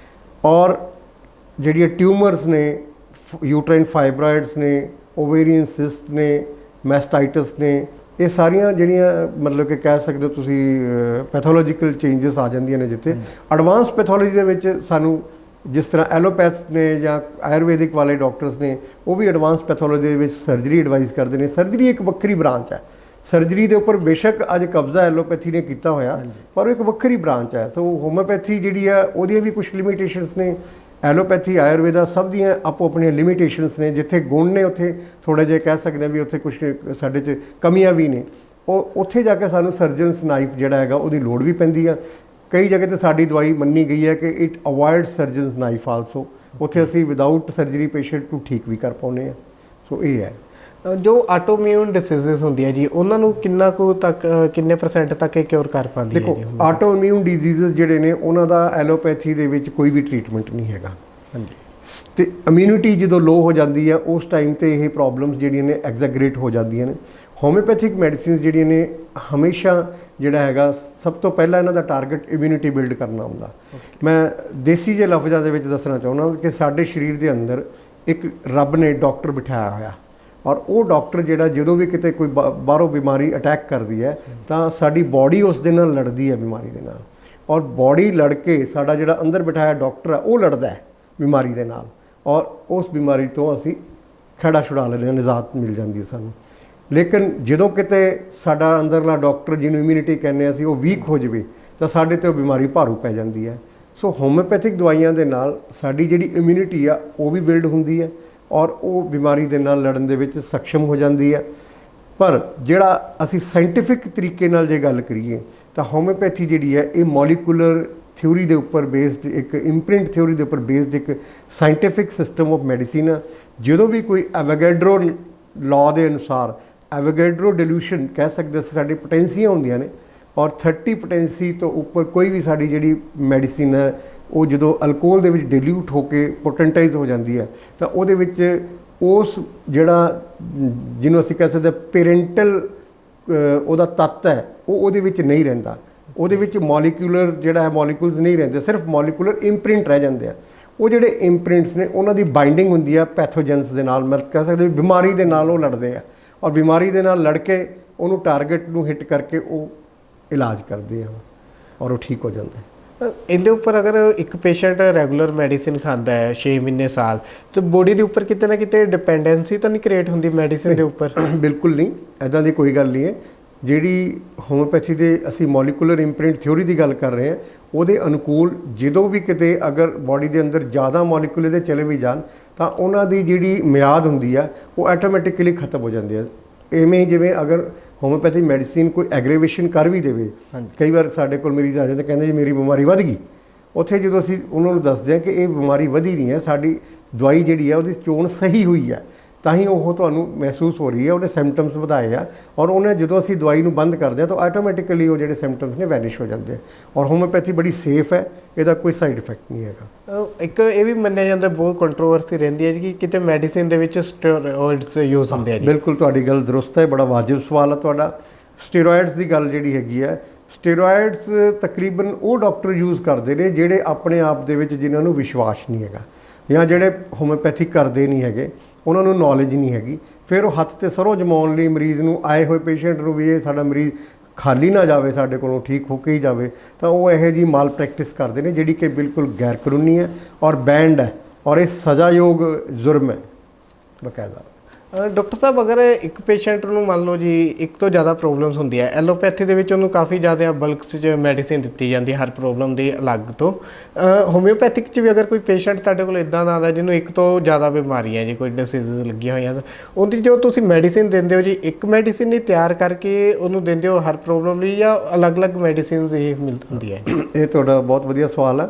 ਔਰ ਜਿਹੜੀਆਂ ਟਿਊਮਰਸ ਨੇ, ਯੂਟਰਾਈਨ ਫਾਈਬਰਾਇਡਸ ਨੇ, ਓਵੇਰੀਅਨ ਸਿਸਟ ਨੇ, ਮੈਸਟਾਈਟਸ ਨੇ, ਇਹ ਸਾਰੀਆਂ ਜਿਹੜੀਆਂ ਮਤਲਬ ਕਿ ਕਹਿ ਸਕਦੇ ਹੋ ਤੁਸੀਂ ਪੈਥੋਲੋਜੀਕਲ ਚੇਂਜਸ ਆ ਜਾਂਦੀਆਂ ਨੇ ਜਿੱਥੇ ਐਡਵਾਂਸ ਪੈਥੋਲੋਜੀ ਦੇ ਵਿੱਚ ਸਾਨੂੰ, ਜਿਸ ਤਰ੍ਹਾਂ ਐਲੋਪੈਥ ਨੇ ਜਾਂ ਆਯੁਰਵੈਦਿਕ ਵਾਲੇ ਡਾਕਟਰਸ ਨੇ, ਉਹ ਵੀ ਐਡਵਾਂਸ ਪੈਥੋਲੋਜੀ ਦੇ ਵਿੱਚ ਸਰਜਰੀ ਐਡਵਾਈਜ਼ ਕਰਦੇ ਨੇ। ਸਰਜਰੀ ਇੱਕ ਵੱਖਰੀ ਬ੍ਰਾਂਚ ਹੈ। ਸਰਜਰੀ ਦੇ ਉੱਪਰ ਬੇਸ਼ੱਕ ਅੱਜ ਕਬਜ਼ਾ ਐਲੋਪੈਥੀ ਨੇ ਕੀਤਾ ਹੋਇਆ, ਪਰ ਉਹ ਇੱਕ ਵੱਖਰੀ ਬ੍ਰਾਂਚ ਹੈ। ਸੋ ਹੋਮਿਓਪੈਥੀ ਜਿਹੜੀ ਆ ਉਹਦੀਆਂ ਵੀ ਕੁਝ ਲਿਮਿਟੇਸ਼ਨਸ ਨੇ। ਐਲੋਪੈਥੀ, ਆਯੁਰਵੇਦਾ ਸਭ ਦੀਆਂ ਆਪੋ ਆਪਣੀਆਂ ਲਿਮਿਟੇਸ਼ਨਸ ਨੇ। ਜਿੱਥੇ ਗੁਣ ਨੇ ਉੱਥੇ ਥੋੜ੍ਹਾ ਜਿਹਾ ਕਹਿ ਸਕਦੇ ਹਾਂ ਵੀ ਉੱਥੇ ਕੁਝ ਸਾਡੇ 'ਚ ਕਮੀਆਂ ਵੀ ਨੇ। ਉਹ ਉੱਥੇ ਜਾ ਕੇ ਸਾਨੂੰ ਸਰਜਨਸ ਨਾਈਫ ਜਿਹੜਾ ਹੈਗਾ ਉਹਦੀ ਲੋੜ ਵੀ ਪੈਂਦੀ ਆ। ਕਈ ਜਗ੍ਹਾ 'ਤੇ ਸਾਡੀ ਦਵਾਈ ਮੰਨੀ ਗਈ ਹੈ ਕਿ it avoid surgeons knife also. ਉੱਥੇ ਅਸੀਂ ਵਿਦਾਊਟ ਸਰਜਰੀ ਪੇਸ਼ੈਂਟ ਨੂੰ ਠੀਕ ਵੀ ਕਰ ਪਾਉਂਦੇ ਹਾਂ। ਸੋ ਇਹ ਹੈ। ਜੋ ਆਟੋਇਮਿਊਨ ਡਿਸੀਜ਼ਸ ਹੁੰਦੀਆਂ ਜੀ, ਉਹਨਾਂ ਨੂੰ ਕਿੰਨੇ % ਤੱਕ ਇਹ ਕਿਉਰ ਕਰ ਪਾਉਂਦੀ ਹੈ? ਦੇਖੋ, ਆਟੋਇਮਿਊਨ ਡਿਜ਼ੀਜ਼ਸ ਜਿਹੜੇ ਨੇ ਉਹਨਾਂ ਦਾ ਐਲੋਪੈਥੀ ਦੇ ਵਿੱਚ ਕੋਈ ਵੀ ਟ੍ਰੀਟਮੈਂਟ ਨਹੀਂ ਹੈਗਾ। ਹਾਂਜੀ। ਅਤੇ ਇਮਿਊਨਿਟੀ ਜਦੋਂ ਲੋ ਹੋ ਜਾਂਦੀ ਹੈ ਉਸ ਟਾਈਮ 'ਤੇ ਇਹ ਪ੍ਰੋਬਲਮਸ ਜਿਹੜੀਆਂ ਨੇ ਐਗਜ਼ੈਗਰੇਟ ਹੋ ਜਾਂਦੀਆਂ ਨੇ। ਹੋਮਿਓਪੈਥਿਕ ਮੈਡੀਸਿਨਸ ਜਿਹੜੀਆਂ ਨੇ ਹਮੇਸ਼ਾ ਜਿਹੜਾ ਹੈਗਾ ਸਭ ਤੋਂ ਪਹਿਲਾਂ ਇਹਨਾਂ ਦਾ ਟਾਰਗੇਟ ਇਮਿਊਨਿਟੀ ਬਿਲਡ ਕਰਨਾ ਹੁੰਦਾ। ਮੈਂ ਦੇਸੀ ਜਿਹੇ ਲਫ਼ਜ਼ਾਂ ਦੇ ਵਿੱਚ ਦੱਸਣਾ ਚਾਹੁੰਦਾ ਕਿ ਸਾਡੇ ਸਰੀਰ ਦੇ ਅੰਦਰ ਇੱਕ ਰੱਬ ਨੇ ਡਾਕਟਰ ਬਿਠਾਇਆ ਹੋਇਆ, ਔਰ ਉਹ ਡਾਕਟਰ ਜਿਹੜਾ ਜਦੋਂ ਵੀ ਕਿਤੇ ਕੋਈ ਬਾਹਰੋਂ ਬਿਮਾਰੀ ਅਟੈਕ ਕਰਦੀ ਹੈ ਤਾਂ ਸਾਡੀ ਬਾਡੀ ਉਸ ਦੇ ਨਾਲ ਲੜਦੀ ਹੈ ਬਿਮਾਰੀ ਦੇ ਨਾਲ। ਔਰ ਬਾਡੀ ਲੜ ਕੇ ਸਾਡਾ ਜਿਹੜਾ ਅੰਦਰ ਬਿਠਾਇਆ ਡਾਕਟਰ ਹੈ ਉਹ ਲੜਦਾ ਹੈ ਬਿਮਾਰੀ ਦੇ ਨਾਲ, ਔਰ ਉਸ ਬਿਮਾਰੀ ਤੋਂ ਅਸੀਂ ਖਹਿੜਾ ਛੁਡਾ ਲੈਂਦੇ ਹਾਂ, ਨਿਜਾਤ ਮਿਲ ਜਾਂਦੀ ਹੈ ਸਾਨੂੰ। ਲੇਕਿਨ ਜਦੋਂ ਕਿਤੇ ਸਾਡਾ ਅੰਦਰਲਾ ਡਾਕਟਰ, ਜਿਹਨੂੰ ਇਮਿਊਨਿਟੀ ਕਹਿੰਦੇ ਹਾਂ ਅਸੀਂ, ਉਹ ਵੀਕ ਹੋ ਜਾਵੇ ਤਾਂ ਸਾਡੇ 'ਤੇ ਉਹ ਬਿਮਾਰੀ ਭਾਰੂ ਪੈ ਜਾਂਦੀ ਹੈ। ਸੋ ਹੋਮਿਓਪੈਥਿਕ ਦਵਾਈਆਂ ਦੇ ਨਾਲ ਸਾਡੀ ਜਿਹੜੀ ਇਮਿਊਨਿਟੀ ਆ ਉਹ ਵੀ ਬਿਲਡ ਹੁੰਦੀ ਹੈ, ਔਰ ਉਹ ਬਿਮਾਰੀ ਦੇ ਨਾਲ ਲੜਨ ਦੇ ਵਿੱਚ ਸક્ષਮ ਹੋ ਜਾਂਦੀ ਹੈ। ਪਰ ਜਿਹੜਾ ਅਸੀਂ ਸਾਇੰਟੀਫਿਕ ਤਰੀਕੇ ਨਾਲ ਜੇ ਗੱਲ ਕਰੀਏ ਤਾਂ ਹੋਮਿਓਪੈਥੀ ਜਿਹੜੀ ਹੈ ਇਹ ਮੋਲੀਕੂਲਰ ਥਿਊਰੀ ਦੇ ਉੱਪਰ ਬੇਸਡ, ਇੱਕ ਇੰਪ੍ਰਿੰਟ ਥਿਊਰੀ ਦੇ ਉੱਪਰ ਬੇਸਡ ਇੱਕ ਸਾਇੰਟੀਫਿਕ ਸਿਸਟਮ ਆਫ ਮੈਡੀਸਿਨ ਆ। ਜਦੋਂ ਵੀ ਕੋਈ ਐਵੋਗੈਡਰੋ ਲਾਅ ਦੇ ਅਨੁਸਾਰ, ਐਵੋਗੈਡਰੋ ਡਿਲੂਸ਼ਨ ਕਹਿ ਸਕਦੇ ਅਸੀਂ, ਸਾਡੀ ਪੋਟੈਂਸੀਆਂ ਹੁੰਦੀਆਂ ਨੇ, ਔਰ 30 ਪੋਟੈਂਸੀ ਤੋਂ ਉੱਪਰ ਕੋਈ ਵੀ ਸਾਡੀ ਜਿਹੜੀ ਮੈਡੀਸਿਨ ਹੈ ਉਹ ਜਦੋਂ ਅਲਕੋਹਲ ਦੇ ਵਿੱਚ ਡਿਲਿਊਟ ਹੋ ਕੇ ਪੋਟੈਂਟਾਈਜ਼ ਹੋ ਜਾਂਦੀ ਹੈ ਤਾਂ ਉਹਦੇ ਵਿੱਚ ਉਸ ਜਿਹੜਾ ਜਿਹਨੂੰ ਅਸੀਂ ਕਹਿ ਸਕਦੇ ਪੇਰੈਂਟਲ ਉਹਦਾ ਤੱਤ ਹੈ ਉਹ ਉਹਦੇ ਵਿੱਚ ਨਹੀਂ ਰਹਿੰਦਾ। ਉਹਦੇ ਵਿੱਚ ਮੋਲੀਕੂਲਰ ਜਿਹੜਾ ਹੈ ਮੋਲੀਕੂਲਸ ਨਹੀਂ ਰਹਿੰਦੇ, ਸਿਰਫ ਮੋਲੀਕੂਲਰ ਇੰਪ੍ਰਿੰਟ ਰਹਿ ਜਾਂਦੇ ਆ। ਉਹ ਜਿਹੜੇ ਇੰਪ੍ਰਿੰਟਸ ਨੇ ਉਹਨਾਂ ਦੀ ਬਾਈਂਡਿੰਗ ਹੁੰਦੀ ਆ ਪੈਥੋਜਨਸ ਦੇ ਨਾਲ, ਮਤਲਬ ਕਹਿ ਸਕਦੇ ਬਿਮਾਰੀ ਦੇ ਨਾਲ ਉਹ ਲੜਦੇ ਆ, ਔਰ ਬਿਮਾਰੀ ਦੇ ਨਾਲ ਲੜ ਕੇ ਉਹਨੂੰ ਟਾਰਗੇਟ ਨੂੰ ਹਿੱਟ ਕਰਕੇ ਉਹ ਇਲਾਜ ਕਰਦੇ ਆ ਔਰ ਉਹ ਠੀਕ ਹੋ ਜਾਂਦਾ ਹੈ। ਇਹਦੇ ਉੱਪਰ ਅਗਰ ਇੱਕ ਪੇਸ਼ੈਂਟ ਰੈਗੂਲਰ ਮੈਡੀਸਿਨ ਖਾਂਦਾ ਹੈ 6 ਮਹੀਨੇ ਸਾਲ, ਤਾਂ ਬੋਡੀ ਦੇ ਉੱਪਰ ਕਿਤੇ ਨਾ ਕਿਤੇ ਡਿਪੈਂਡੈਂਸੀ ਤਾਂ ਨਹੀਂ ਕ੍ਰੀਏਟ ਹੁੰਦੀ ਮੈਡੀਸਿਨ ਦੇ ਉੱਪਰ? ਬਿਲਕੁਲ ਨਹੀਂ, ਇੱਦਾਂ ਦੀ ਕੋਈ ਗੱਲ ਨਹੀਂ ਹੈ। ਜਿਹੜੀ ਹੋਮਿਓਪੈਥੀ ਦੇ ਅਸੀਂ ਮੋਲੀਕੂਲਰ ਇੰਪ੍ਰਿੰਟ ਥਿਊਰੀ ਦੀ ਗੱਲ ਕਰ ਰਹੇ ਹਾਂ, ਉਹਦੇ ਅਨੁਕੂਲ ਜਦੋਂ ਵੀ ਕਿਤੇ ਅਗਰ ਬਾਡੀ ਦੇ ਅੰਦਰ ਜ਼ਿਆਦਾ ਮੋਲੀਕੂਲ ਦੇ ਚਲੇ ਵੀ ਜਾਣ ਤਾਂ ਉਹਨਾਂ ਦੀ ਜਿਹੜੀ ਮਿਆਦ ਹੁੰਦੀ ਆ ਉਹ ਆਟੋਮੈਟਿਕਲੀ ਖਤਮ ਹੋ ਜਾਂਦੀ ਹੈ। ਇਵੇਂ ਜਿਵੇਂ ਅਗਰ ਹੋਮਿਓਪੈਥੀ ਮੈਡੀਸਿਨ ਕੋਈ ਐਗਰੇਵੇਸ਼ਨ ਕਰ ਵੀ ਦੇਵੇ, ਕਈ ਵਾਰ ਸਾਡੇ ਕੋਲ ਮਰੀਜ਼ ਆ ਜਾਂਦੇ ਕਹਿੰਦੇ ਜੀ ਮੇਰੀ ਬਿਮਾਰੀ ਵੱਧ ਗਈ। ਉੱਥੇ ਜਦੋਂ ਅਸੀਂ ਉਹਨਾਂ ਨੂੰ ਦੱਸਦੇ ਹਾਂ ਕਿ ਇਹ ਬਿਮਾਰੀ ਵਧੀ ਨਹੀਂ ਹੈ, ਦਵਾਈ ਜਿਹੜੀ ਹੈ ਉਹਦੀ ਚੋਣ ਸਹੀ ਹੋਈ ਹੈ, ਤਾਂ ਹੀ ਉਹ ਤੁਹਾਨੂੰ ਮਹਿਸੂਸ ਹੋ ਰਹੀ ਹੈ, ਉਹਨੇ ਸਿੰਪਟਮਸ ਵਧਾਏ ਆ, ਔਰ ਉਹਨੇ ਜਦੋਂ ਅਸੀਂ ਦਵਾਈ ਨੂੰ ਬੰਦ ਕਰਦੇ ਹਾਂ ਤਾਂ ਆਟੋਮੈਟਿਕਲੀ ਉਹ ਜਿਹੜੇ ਸਿੰਪਟਮਸ ਨੇ ਵੈਨਿਸ਼ ਹੋ ਜਾਂਦੇ ਆ। ਔਰ ਹੋਮਿਓਪੈਥੀ ਬੜੀ ਸੇਫ ਹੈ, ਇਹਦਾ ਕੋਈ ਸਾਈਡ ਇਫੈਕਟ ਨਹੀਂ ਹੈਗਾ। ਇੱਕ ਇਹ ਵੀ ਮੰਨਿਆ ਜਾਂਦਾ, ਬਹੁਤ ਕੰਟਰੋਵਰਸੀ ਰਹਿੰਦੀ ਹੈ ਕਿ ਕਿਤੇ ਮੈਡੀਸਿਨ ਦੇ ਵਿੱਚ ਸਟੀਰੋਇਡਸ ਯੂਜ਼ ਹੁੰਦੇ ਆ ਜੀ। ਬਿਲਕੁਲ ਤੁਹਾਡੀ ਗੱਲ ਦਰੁਸਤ ਹੈ, ਬੜਾ ਵਾਜਿਬ ਸਵਾਲ ਹੈ ਤੁਹਾਡਾ। ਸਟੀਰੋਇਡਸ ਦੀ ਗੱਲ ਜਿਹੜੀ ਹੈਗੀ ਹੈ, ਸਟੀਰੋਇਡਸ ਤਕਰੀਬਨ ਉਹ ਡਾਕਟਰ ਯੂਜ਼ ਕਰਦੇ ਨੇ ਜਿਹੜੇ ਆਪਣੇ ਆਪ ਦੇ ਵਿੱਚ ਜਿਨ੍ਹਾਂ ਨੂੰ ਵਿਸ਼ਵਾਸ ਨਹੀਂ ਹੈਗਾ, ਜਾਂ ਜਿਹੜੇ ਹੋਮਿਓਪੈਥੀ ਕਰਦੇ ਨਹੀਂ ਹੈਗੇ, ਉਹਨਾਂ ਨੂੰ ਨੌਲੇਜ ਨਹੀਂ ਹੈਗੀ। ਫਿਰ ਉਹ ਹੱਥ 'ਤੇ ਸਰੋਂ ਜਮਾਉਣ ਲਈ ਮਰੀਜ਼ ਨੂੰ, ਆਏ ਹੋਏ ਪੇਸ਼ੈਂਟ ਨੂੰ ਵੀ ਇਹ ਸਾਡਾ ਮਰੀਜ਼ ਖਾਲੀ ਨਾ ਜਾਵੇ, ਸਾਡੇ ਕੋਲੋਂ ਠੀਕ ਹੋ ਕੇ ਹੀ ਜਾਵੇ, ਤਾਂ ਉਹ ਇਹੋ ਜਿਹੀ ਮਾਲ ਪ੍ਰੈਕਟਿਸ ਕਰਦੇ ਨੇ ਜਿਹੜੀ ਕਿ ਬਿਲਕੁਲ ਗੈਰ ਕਾਨੂੰਨੀ ਹੈ ਔਰ ਬੈਂਡ ਹੈ, ਔਰ ਇਹ ਸਜ਼ਾਯੋਗ ਜੁਰਮ ਹੈ ਬਕਾਇਦਾ। ਡਾਕਟਰ ਸਾਹਿਬ, ਅਗਰ ਇੱਕ ਪੇਸ਼ੈਂਟ ਨੂੰ ਮੰਨ ਲਓ ਜੀ ਇੱਕ ਤੋਂ ਜ਼ਿਆਦਾ ਪ੍ਰੋਬਲਮਸ ਹੁੰਦੀ ਹੈ, ਐਲੋਪੈਥੀ ਦੇ ਵਿੱਚ ਉਹਨੂੰ ਕਾਫੀ ਜ਼ਿਆਦਾ ਬਲਕਸ 'ਚ ਮੈਡੀਸਿਨ ਦਿੱਤੀ ਜਾਂਦੀ ਹੈ ਹਰ ਪ੍ਰੋਬਲਮ ਦੀ ਅਲੱਗ ਤੋਂ। ਹੋਮਿਓਪੈਥਿਕ 'ਚ ਵੀ ਅਗਰ ਕੋਈ ਪੇਸ਼ੈਂਟ ਤੁਹਾਡੇ ਕੋਲ ਇੱਦਾਂ ਦਾ ਆਉਂਦਾ ਜਿਹਨੂੰ ਇੱਕ ਤੋਂ ਜ਼ਿਆਦਾ ਬਿਮਾਰੀਆਂ ਜੀ, ਕੋਈ ਡਿਸੀਜ਼ਸ ਲੱਗੀਆਂ ਹੋਈਆਂ, ਤਾਂ ਉਹਦੀ ਜੋ ਤੁਸੀਂ ਮੈਡੀਸਿਨ ਦਿੰਦੇ ਹੋ ਜੀ, ਇੱਕ ਮੈਡੀਸਿਨ ਹੀ ਤਿਆਰ ਕਰਕੇ ਉਹਨੂੰ ਦਿੰਦੇ ਹੋ ਹਰ ਪ੍ਰੋਬਲਮ ਲਈ, ਜਾਂ ਅਲੱਗ-ਅਲੱਗ ਮੈਡੀਸਿਨਸ ਇਹ ਹੁੰਦੀ ਹੈ? ਇਹ ਤੁਹਾਡਾ ਬਹੁਤ ਵਧੀਆ ਸਵਾਲ ਹੈ।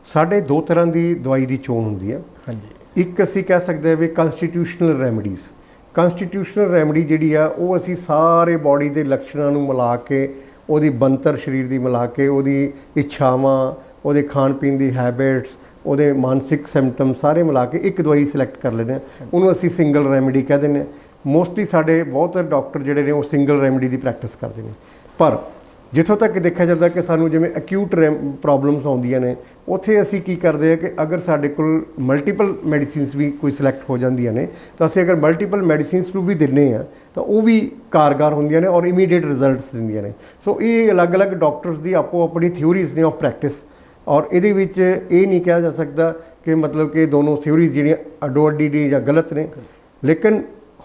ਸਾਡੇ ਦੋ ਤਰ੍ਹਾਂ ਦੀ ਦਵਾਈ ਦੀ ਚੋਣ ਹੁੰਦੀ ਹੈ। ਹਾਂਜੀ। ਇੱਕ ਅਸੀਂ ਕਹਿ ਸਕਦੇ ਹਾਂ ਵੀ ਕੰਸਟੀਟਿਊਸ਼ਨਲ ਰੈਮਡੀਜ਼। ਕੰਸਟੀਟਿਊਸ਼ਨਲ ਰੈਮਡੀ ਜਿਹੜੀ ਆ ਉਹ ਅਸੀਂ ਸਾਰੇ ਬਾਡੀ ਦੇ ਲੱਛਣਾਂ ਨੂੰ ਮਿਲਾ ਕੇ, ਉਹਦੀ ਬਣਤਰ ਸਰੀਰ ਦੀ ਮਿਲਾ ਕੇ, ਉਹਦੀ ਇੱਛਾਵਾਂ, ਉਹਦੇ ਖਾਣ ਪੀਣ ਦੀ ਹੈਬਿਟਸ, ਉਹਦੇ ਮਾਨਸਿਕ ਸਿੰਪਟਮ ਸਾਰੇ ਮਿਲਾ ਕੇ ਇੱਕ ਦਵਾਈ ਸਿਲੈਕਟ ਕਰ ਲੈਂਦੇ ਹਾਂ, ਉਹਨੂੰ ਅਸੀਂ ਸਿੰਗਲ ਰੈਮਡੀ ਕਹਿ ਦਿੰਦੇ ਹਾਂ। ਮੋਸਟਲੀ ਸਾਡੇ ਬਹੁਤ ਡਾਕਟਰ ਜਿਹੜੇ ਨੇ ਉਹ ਸਿੰਗਲ ਰੈਮਡੀ ਦੀ ਪ੍ਰੈਕਟਿਸ ਕਰਦੇ ਨੇ। ਪਰ ਜਿੱਥੋਂ ਤੱਕ ਦੇਖਿਆ ਜਾਂਦਾ ਕਿ ਸਾਨੂੰ ਜਿਵੇਂ ਅਕਿਊਟ ਪ੍ਰੋਬਲਮਸ ਆਉਂਦੀਆਂ ਨੇ, ਉੱਥੇ ਅਸੀਂ ਕੀ ਕਰਦੇ ਹਾਂ ਕਿ ਅਗਰ ਸਾਡੇ ਕੋਲ ਮਲਟੀਪਲ ਮੈਡੀਸਿਨਸ ਵੀ ਕੋਈ ਸਿਲੈਕਟ ਹੋ ਜਾਂਦੀਆਂ ਨੇ, ਤਾਂ ਅਸੀਂ ਅਗਰ ਮਲਟੀਪਲ ਮੈਡੀਸਿਨਸ ਨੂੰ ਵੀ ਦਿੰਦੇ ਹਾਂ ਤਾਂ ਉਹ ਵੀ ਕਾਰਗਰ ਹੁੰਦੀਆਂ ਨੇ ਔਰ ਇਮੀਡੀਏਟ ਰਿਜ਼ਲਟਸ ਦਿੰਦੀਆਂ ਨੇ। ਸੋ ਇਹ ਅਲੱਗ-ਅਲੱਗ ਡਾਕਟਰਸ ਦੀ ਆਪੋ ਆਪਣੀ ਥਿਊਰੀਜ਼ ਨੇ ਆਫ ਪ੍ਰੈਕਟਿਸ, ਔਰ ਇਹਦੇ ਵਿੱਚ ਇਹ ਨਹੀਂ ਕਿਹਾ ਜਾ ਸਕਦਾ ਕਿ ਮਤਲਬ ਕਿ ਦੋਨੋਂ ਥਿਊਰੀਜ਼ ਜਿਹੜੀਆਂ ਅੱਡੋ ਅੱਡੀ ਨੇ ਜਾਂ ਗਲਤ ਨੇ। ਲੇਕਿਨ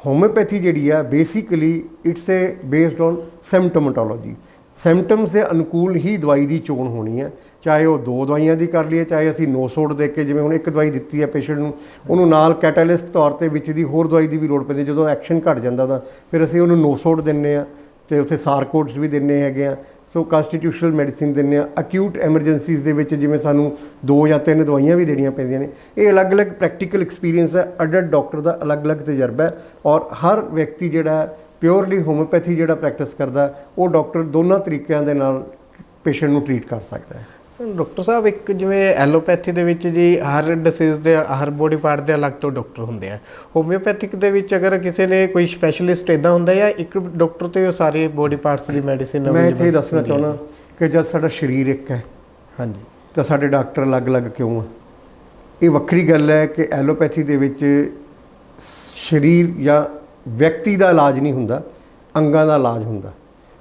ਹੋਮਿਓਪੈਥੀ ਜਿਹੜੀ ਆ basically it's a based on symptomatology. Symptoms ਦੇ ਅਨੁਕੂਲ ਹੀ ਦਵਾਈ ਦੀ ਚੋਣ ਹੋਣੀ ਹੈ, ਚਾਹੇ ਉਹ ਦੋ ਦਵਾਈਆਂ ਦੀ ਕਰ ਲਈਏ, ਚਾਹੇ ਅਸੀਂ ਨੋਸੋਡ ਦੇ ਕੇ, ਜਿਵੇਂ ਹੁਣ ਇੱਕ ਦਵਾਈ ਦਿੱਤੀ ਹੈ ਪੇਸ਼ੈਂਟ ਨੂੰ, ਉਹਨੂੰ ਨਾਲ ਕੈਟਾਲਿਸਟ ਤੌਰ 'ਤੇ ਵਿੱਚ ਦੀ ਹੋਰ ਦਵਾਈ ਦੀ ਵੀ ਲੋੜ ਪੈਂਦੀ। ਜਦੋਂ ਐਕਸ਼ਨ ਘਟ ਜਾਂਦਾ ਤਾਂ ਫਿਰ ਅਸੀਂ ਉਹਨੂੰ ਨੋਸੋਡ ਦਿੰਦੇ ਹਾਂ, ਅਤੇ ਉੱਥੇ ਸਾਰਕੋਡਸ ਵੀ ਦਿੰਦੇ ਹੈਗੇ ਆ। ਸੋ ਕੰਸਟੀਟਿਊਸ਼ਨਲ ਮੈਡੀਸਿਨ ਦਿੰਦੇ ਹਾਂ। ਅਕਿਊਟ ਐਮਰਜੈਂਸੀਜ਼ ਦੇ ਵਿੱਚ ਜਿਵੇਂ ਸਾਨੂੰ 2 ਜਾਂ 3 ਦਵਾਈਆਂ ਵੀ ਦੇਣੀਆਂ ਪੈਂਦੀਆਂ ਨੇ। ਇਹ ਅਲੱਗ-ਅਲੱਗ ਪ੍ਰੈਕਟੀਕਲ ਐਕਸਪੀਰੀਅੰਸ ਹੈ, ਅੱਡ ਡਾਕਟਰ ਦਾ ਅਲੱਗ-ਅਲੱਗ ਤਜਰਬਾ ਹੈ, ਔਰ ਹਰ ਵਿਅਕਤੀ ਜਿਹੜਾ ਪਿਓਰਲੀ ਹੋਮਿਓਪੈਥੀ ਜਿਹੜਾ ਪ੍ਰੈਕਟਿਸ ਕਰਦਾ, ਉਹ ਡਾਕਟਰ ਦੋਨਾਂ ਤਰੀਕਿਆਂ ਦੇ ਨਾਲ ਪੇਸ਼ੈਂਟ ਨੂੰ ਟਰੀਟ ਕਰ ਸਕਦਾ ਹੈ। ਡਾਕਟਰ ਸਾਹਿਬ, ਇੱਕ ਜਿਵੇਂ ਐਲੋਪੈਥੀ ਦੇ ਵਿੱਚ ਜੀ ਹਰ ਡਿਸੀਜ਼ ਦੇ, ਹਰ ਬੋਡੀ ਪਾਰਟ ਦੇ ਅਲੱਗ ਤੋਂ ਡਾਕਟਰ ਹੁੰਦੇ ਆ। ਹੋਮਿਓਪੈਥਿਕ ਦੇ ਵਿੱਚ ਅਗਰ ਕਿਸੇ ਨੇ ਕੋਈ ਸਪੈਸ਼ਲਿਸਟ ਇੱਦਾਂ ਹੁੰਦਾ, ਜਾਂ ਇੱਕ ਡਾਕਟਰ ਤੋਂ ਸਾਰੇ ਬੋਡੀ ਪਾਰਟਸ ਦੀ ਮੈਡੀਸਿਨ? ਮੈਂ ਇੱਥੇ ਦੱਸਣਾ ਚਾਹੁੰਦਾ ਕਿ ਜਦ ਸਾਡਾ ਸਰੀਰ ਇੱਕ ਹੈ, ਹਾਂਜੀ, ਤਾਂ ਸਾਡੇ ਡਾਕਟਰ ਅਲੱਗ-ਅਲੱਗ ਕਿਉਂ ਆ? ਇਹ ਵੱਖਰੀ ਗੱਲ ਹੈ ਕਿ ਐਲੋਪੈਥੀ ਦੇ ਵਿੱਚ ਸਰੀਰ ਜਾਂ ਵਿਅਕਤੀ ਦਾ ਇਲਾਜ ਨਹੀਂ ਹੁੰਦਾ, ਅੰਗਾਂ ਦਾ ਇਲਾਜ ਹੁੰਦਾ।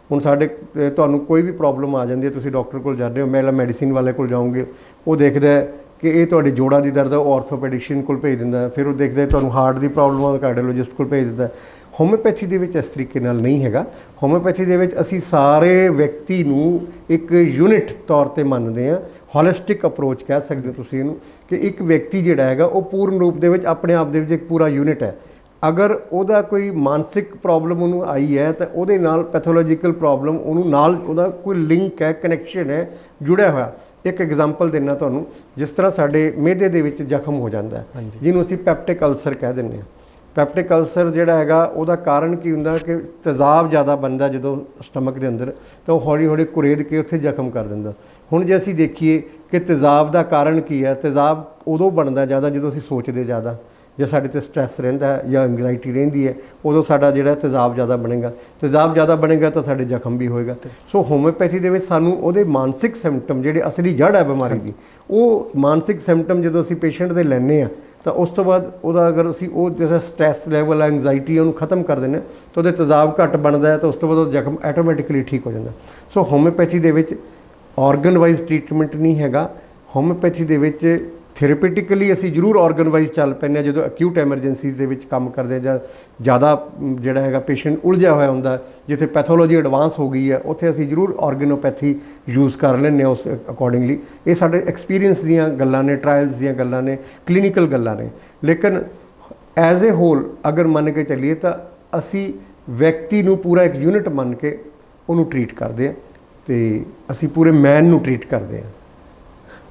ਹੁਣ ਸਾਡੇ ਤੁਹਾਨੂੰ ਕੋਈ ਵੀ ਪ੍ਰੋਬਲਮ ਆ ਜਾਂਦੀ ਹੈ, ਤੁਸੀਂ ਡਾਕਟਰ ਕੋਲ ਜਾਂਦੇ ਹੋ, ਪਹਿਲਾਂ ਮੈਡੀਸਿਨ ਵਾਲੇ ਕੋਲ ਜਾਓਗੇ, ਉਹ ਦੇਖਦਾ ਕਿ ਇਹ ਤੁਹਾਡੇ ਜੋੜਾਂ ਦੀ ਦਰਦ ਹੈ, ਉਹ ਆਰਥੋਪੈਡਿਸ਼ੀਅਨ ਕੋਲ ਭੇਜ ਦਿੰਦਾ। ਫਿਰ ਉਹ ਦੇਖਦਾ ਤੁਹਾਨੂੰ ਹਾਰਟ ਦੀ ਪ੍ਰੋਬਲਮ ਆ, ਕਾਰਡੀਓਲੋਜਿਸਟ ਕੋਲ ਭੇਜ ਦਿੰਦਾ। ਹੋਮਿਓਪੈਥੀ ਦੇ ਵਿੱਚ ਇਸ ਤਰੀਕੇ ਨਾਲ ਨਹੀਂ ਹੈਗਾ। ਹੋਮਿਓਪੈਥੀ ਦੇ ਵਿੱਚ ਅਸੀਂ ਸਾਰੇ ਵਿਅਕਤੀ ਨੂੰ ਇੱਕ ਯੂਨਿਟ ਤੌਰ 'ਤੇ ਮੰਨਦੇ ਹਾਂ। ਹੋਲਿਸਟਿਕ ਅਪਰੋਚ ਕਹਿ ਸਕਦੇ ਹੋ ਤੁਸੀਂ ਇਹਨੂੰ, ਕਿ ਇੱਕ ਵਿਅਕਤੀ ਜਿਹੜਾ ਹੈਗਾ ਉਹ ਪੂਰਨ ਰੂਪ ਦੇ ਵਿੱਚ ਆਪਣੇ ਆਪ ਦੇ ਵਿੱਚ ਇੱਕ ਪੂਰਾ ਯੂਨਿਟ ਹੈ। ਅਗਰ ਉਹਦਾ ਕੋਈ ਮਾਨਸਿਕ ਪ੍ਰੋਬਲਮ ਉਹਨੂੰ ਆਈ ਹੈ ਤਾਂ ਉਹਦੇ ਨਾਲ ਪੈਥੋਲੋਜੀਕਲ ਪ੍ਰੋਬਲਮ ਉਹਨੂੰ ਨਾਲ ਉਹਦਾ ਕੋਈ ਲਿੰਕ ਹੈ, ਕਨੈਕਸ਼ਨ ਹੈ, ਜੁੜਿਆ ਹੋਇਆ। ਇੱਕ ਐਗਜ਼ਾਮਪਲ ਦਿੰਦਾ ਤੁਹਾਨੂੰ, ਜਿਸ ਤਰ੍ਹਾਂ ਸਾਡੇ ਮਿਹਦੇ ਦੇ ਵਿੱਚ ਜ਼ਖਮ ਹੋ ਜਾਂਦਾ ਹੈ, ਜਿਹਨੂੰ ਅਸੀਂ ਪੈਪਟਿਕ ਅਲਸਰ ਕਹਿ ਦਿੰਦੇ ਹਾਂ। ਪੈਪਟਿਕ ਅਲਸਰ ਜਿਹੜਾ ਹੈਗਾ, ਉਹਦਾ ਕਾਰਨ ਕੀ ਹੁੰਦਾ ਕਿ ਤੇਜ਼ਾਬ ਜ਼ਿਆਦਾ ਬਣਦਾ ਜਦੋਂ ਸਟਮਕ ਦੇ ਅੰਦਰ, ਤਾਂ ਉਹ ਹੌਲੀ ਹੌਲੀ ਕੁਰੇਦ ਕੇ ਉੱਥੇ ਜ਼ਖਮ ਕਰ ਦਿੰਦਾ। ਹੁਣ ਜੇ ਅਸੀਂ ਦੇਖੀਏ ਕਿ ਤੇਜ਼ਾਬ ਦਾ ਕਾਰਨ ਕੀ ਹੈ, ਤੇਜ਼ਾਬ ਉਦੋਂ ਬਣਦਾ ਜ਼ਿਆਦਾ ਜਦੋਂ ਅਸੀਂ ਸੋਚਦੇ ਜ਼ਿਆਦਾ, ਜੇ ਸਾਡੇ 'ਤੇ ਸਟ੍ਰੈਸ ਰਹਿੰਦਾ ਹੈ ਜਾਂ ਐਂਗਜ਼ਾਇਟੀ ਰਹਿੰਦੀ ਹੈ, ਉਦੋਂ ਸਾਡਾ ਜਿਹੜਾ ਤੇਜ਼ਾਬ ਜ਼ਿਆਦਾ ਬਣੇਗਾ। ਤੇਜ਼ਾਬ ਜ਼ਿਆਦਾ ਬਣੇਗਾ ਤਾਂ ਸਾਡੇ ਜ਼ਖਮ ਵੀ ਹੋਏਗਾ। ਸੋ ਹੋਮਿਓਪੈਥੀ ਦੇ ਵਿੱਚ ਸਾਨੂੰ ਉਹਦੇ ਮਾਨਸਿਕ ਸਿੰਪਟਮ, ਜਿਹੜੇ ਅਸਲੀ ਜੜ੍ਹ ਹੈ ਬਿਮਾਰੀ ਦੀ, ਉਹ ਮਾਨਸਿਕ ਸਿੰਪਟਮ ਜਦੋਂ ਅਸੀਂ ਪੇਸ਼ੈਂਟ ਦੇ ਲੈਂਦੇ ਹਾਂ, ਤਾਂ ਉਸ ਤੋਂ ਬਾਅਦ ਉਹਦਾ ਅਗਰ ਅਸੀਂ ਉਹ ਜਿਹੜਾ ਸਟ੍ਰੈਸ ਲੈਵਲ, ਐਂਗਜ਼ਾਇਟੀ, ਉਹਨੂੰ ਖਤਮ ਕਰ ਦਿੰਦੇ ਹਾਂ, ਤਾਂ ਉਹਦੇ ਤੇਜ਼ਾਬ ਘੱਟ ਬਣਦਾ ਹੈ, ਤਾਂ ਉਸ ਤੋਂ ਬਾਅਦ ਉਹ ਜ਼ਖਮ ਆਟੋਮੈਟਿਕਲੀ ਠੀਕ ਹੋ ਜਾਂਦਾ। ਸੋ ਹੋਮਿਓਪੈਥੀ ਦੇ ਵਿੱਚ ਆਰਗਨ ਵਾਈਜ਼ ਟਰੀਟਮੈਂਟ ਨਹੀਂ ਹੈਗਾ। ਹੋਮਿਓਪੈਥੀ ਦੇ ਵਿੱਚ ਥੈਰੇਪੀਟਿਕਲੀ ਅਸੀਂ ਜ਼ਰੂਰ ਆਰਗਨ ਵਾਈਜ਼ ਚੱਲ ਪੈਂਦੇ ਹਾਂ ਜਦੋਂ ਅਕਿਊਟ ਐਮਰਜੈਂਸੀਜ਼ ਦੇ ਵਿੱਚ ਕੰਮ ਕਰਦੇ, ਜਾਂ ਜ਼ਿਆਦਾ ਜਿਹੜਾ ਹੈਗਾ ਪੇਸ਼ੈਂਟ ਉਲਝਿਆ ਹੋਇਆ ਹੁੰਦਾ, ਜਿੱਥੇ ਪੈਥੋਲੋਜੀ ਐਡਵਾਂਸ ਹੋ ਗਈ ਹੈ, ਉੱਥੇ ਅਸੀਂ ਜ਼ਰੂਰ ਆਰਗਨੋਪੈਥੀ ਯੂਜ਼ ਕਰ ਲੈਂਦੇ ਹਾਂ ਉਸ ਅਕੋਰਡਿੰਗਲੀ। ਇਹ ਸਾਡੇ ਐਕਸਪੀਰੀਅੰਸ ਦੀਆਂ ਗੱਲਾਂ ਨੇ, ਟਰਾਇਲਸ ਦੀਆਂ ਗੱਲਾਂ ਨੇ, ਕਲੀਨਿਕਲ ਗੱਲਾਂ ਨੇ। ਲੇਕਿਨ ਐਜ਼ ਏ ਹੋਲ ਅਗਰ ਮੰਨ ਕੇ ਚੱਲੀਏ ਤਾਂ ਅਸੀਂ ਵਿਅਕਤੀ ਨੂੰ ਪੂਰਾ ਇੱਕ ਯੂਨਿਟ ਮੰਨ ਕੇ ਉਹਨੂੰ ਟਰੀਟ ਕਰਦੇ ਹਾਂ, ਅਤੇ ਅਸੀਂ ਪੂਰੇ ਮੈਨ ਨੂੰ ਟਰੀਟ ਕਰਦੇ ਹਾਂ।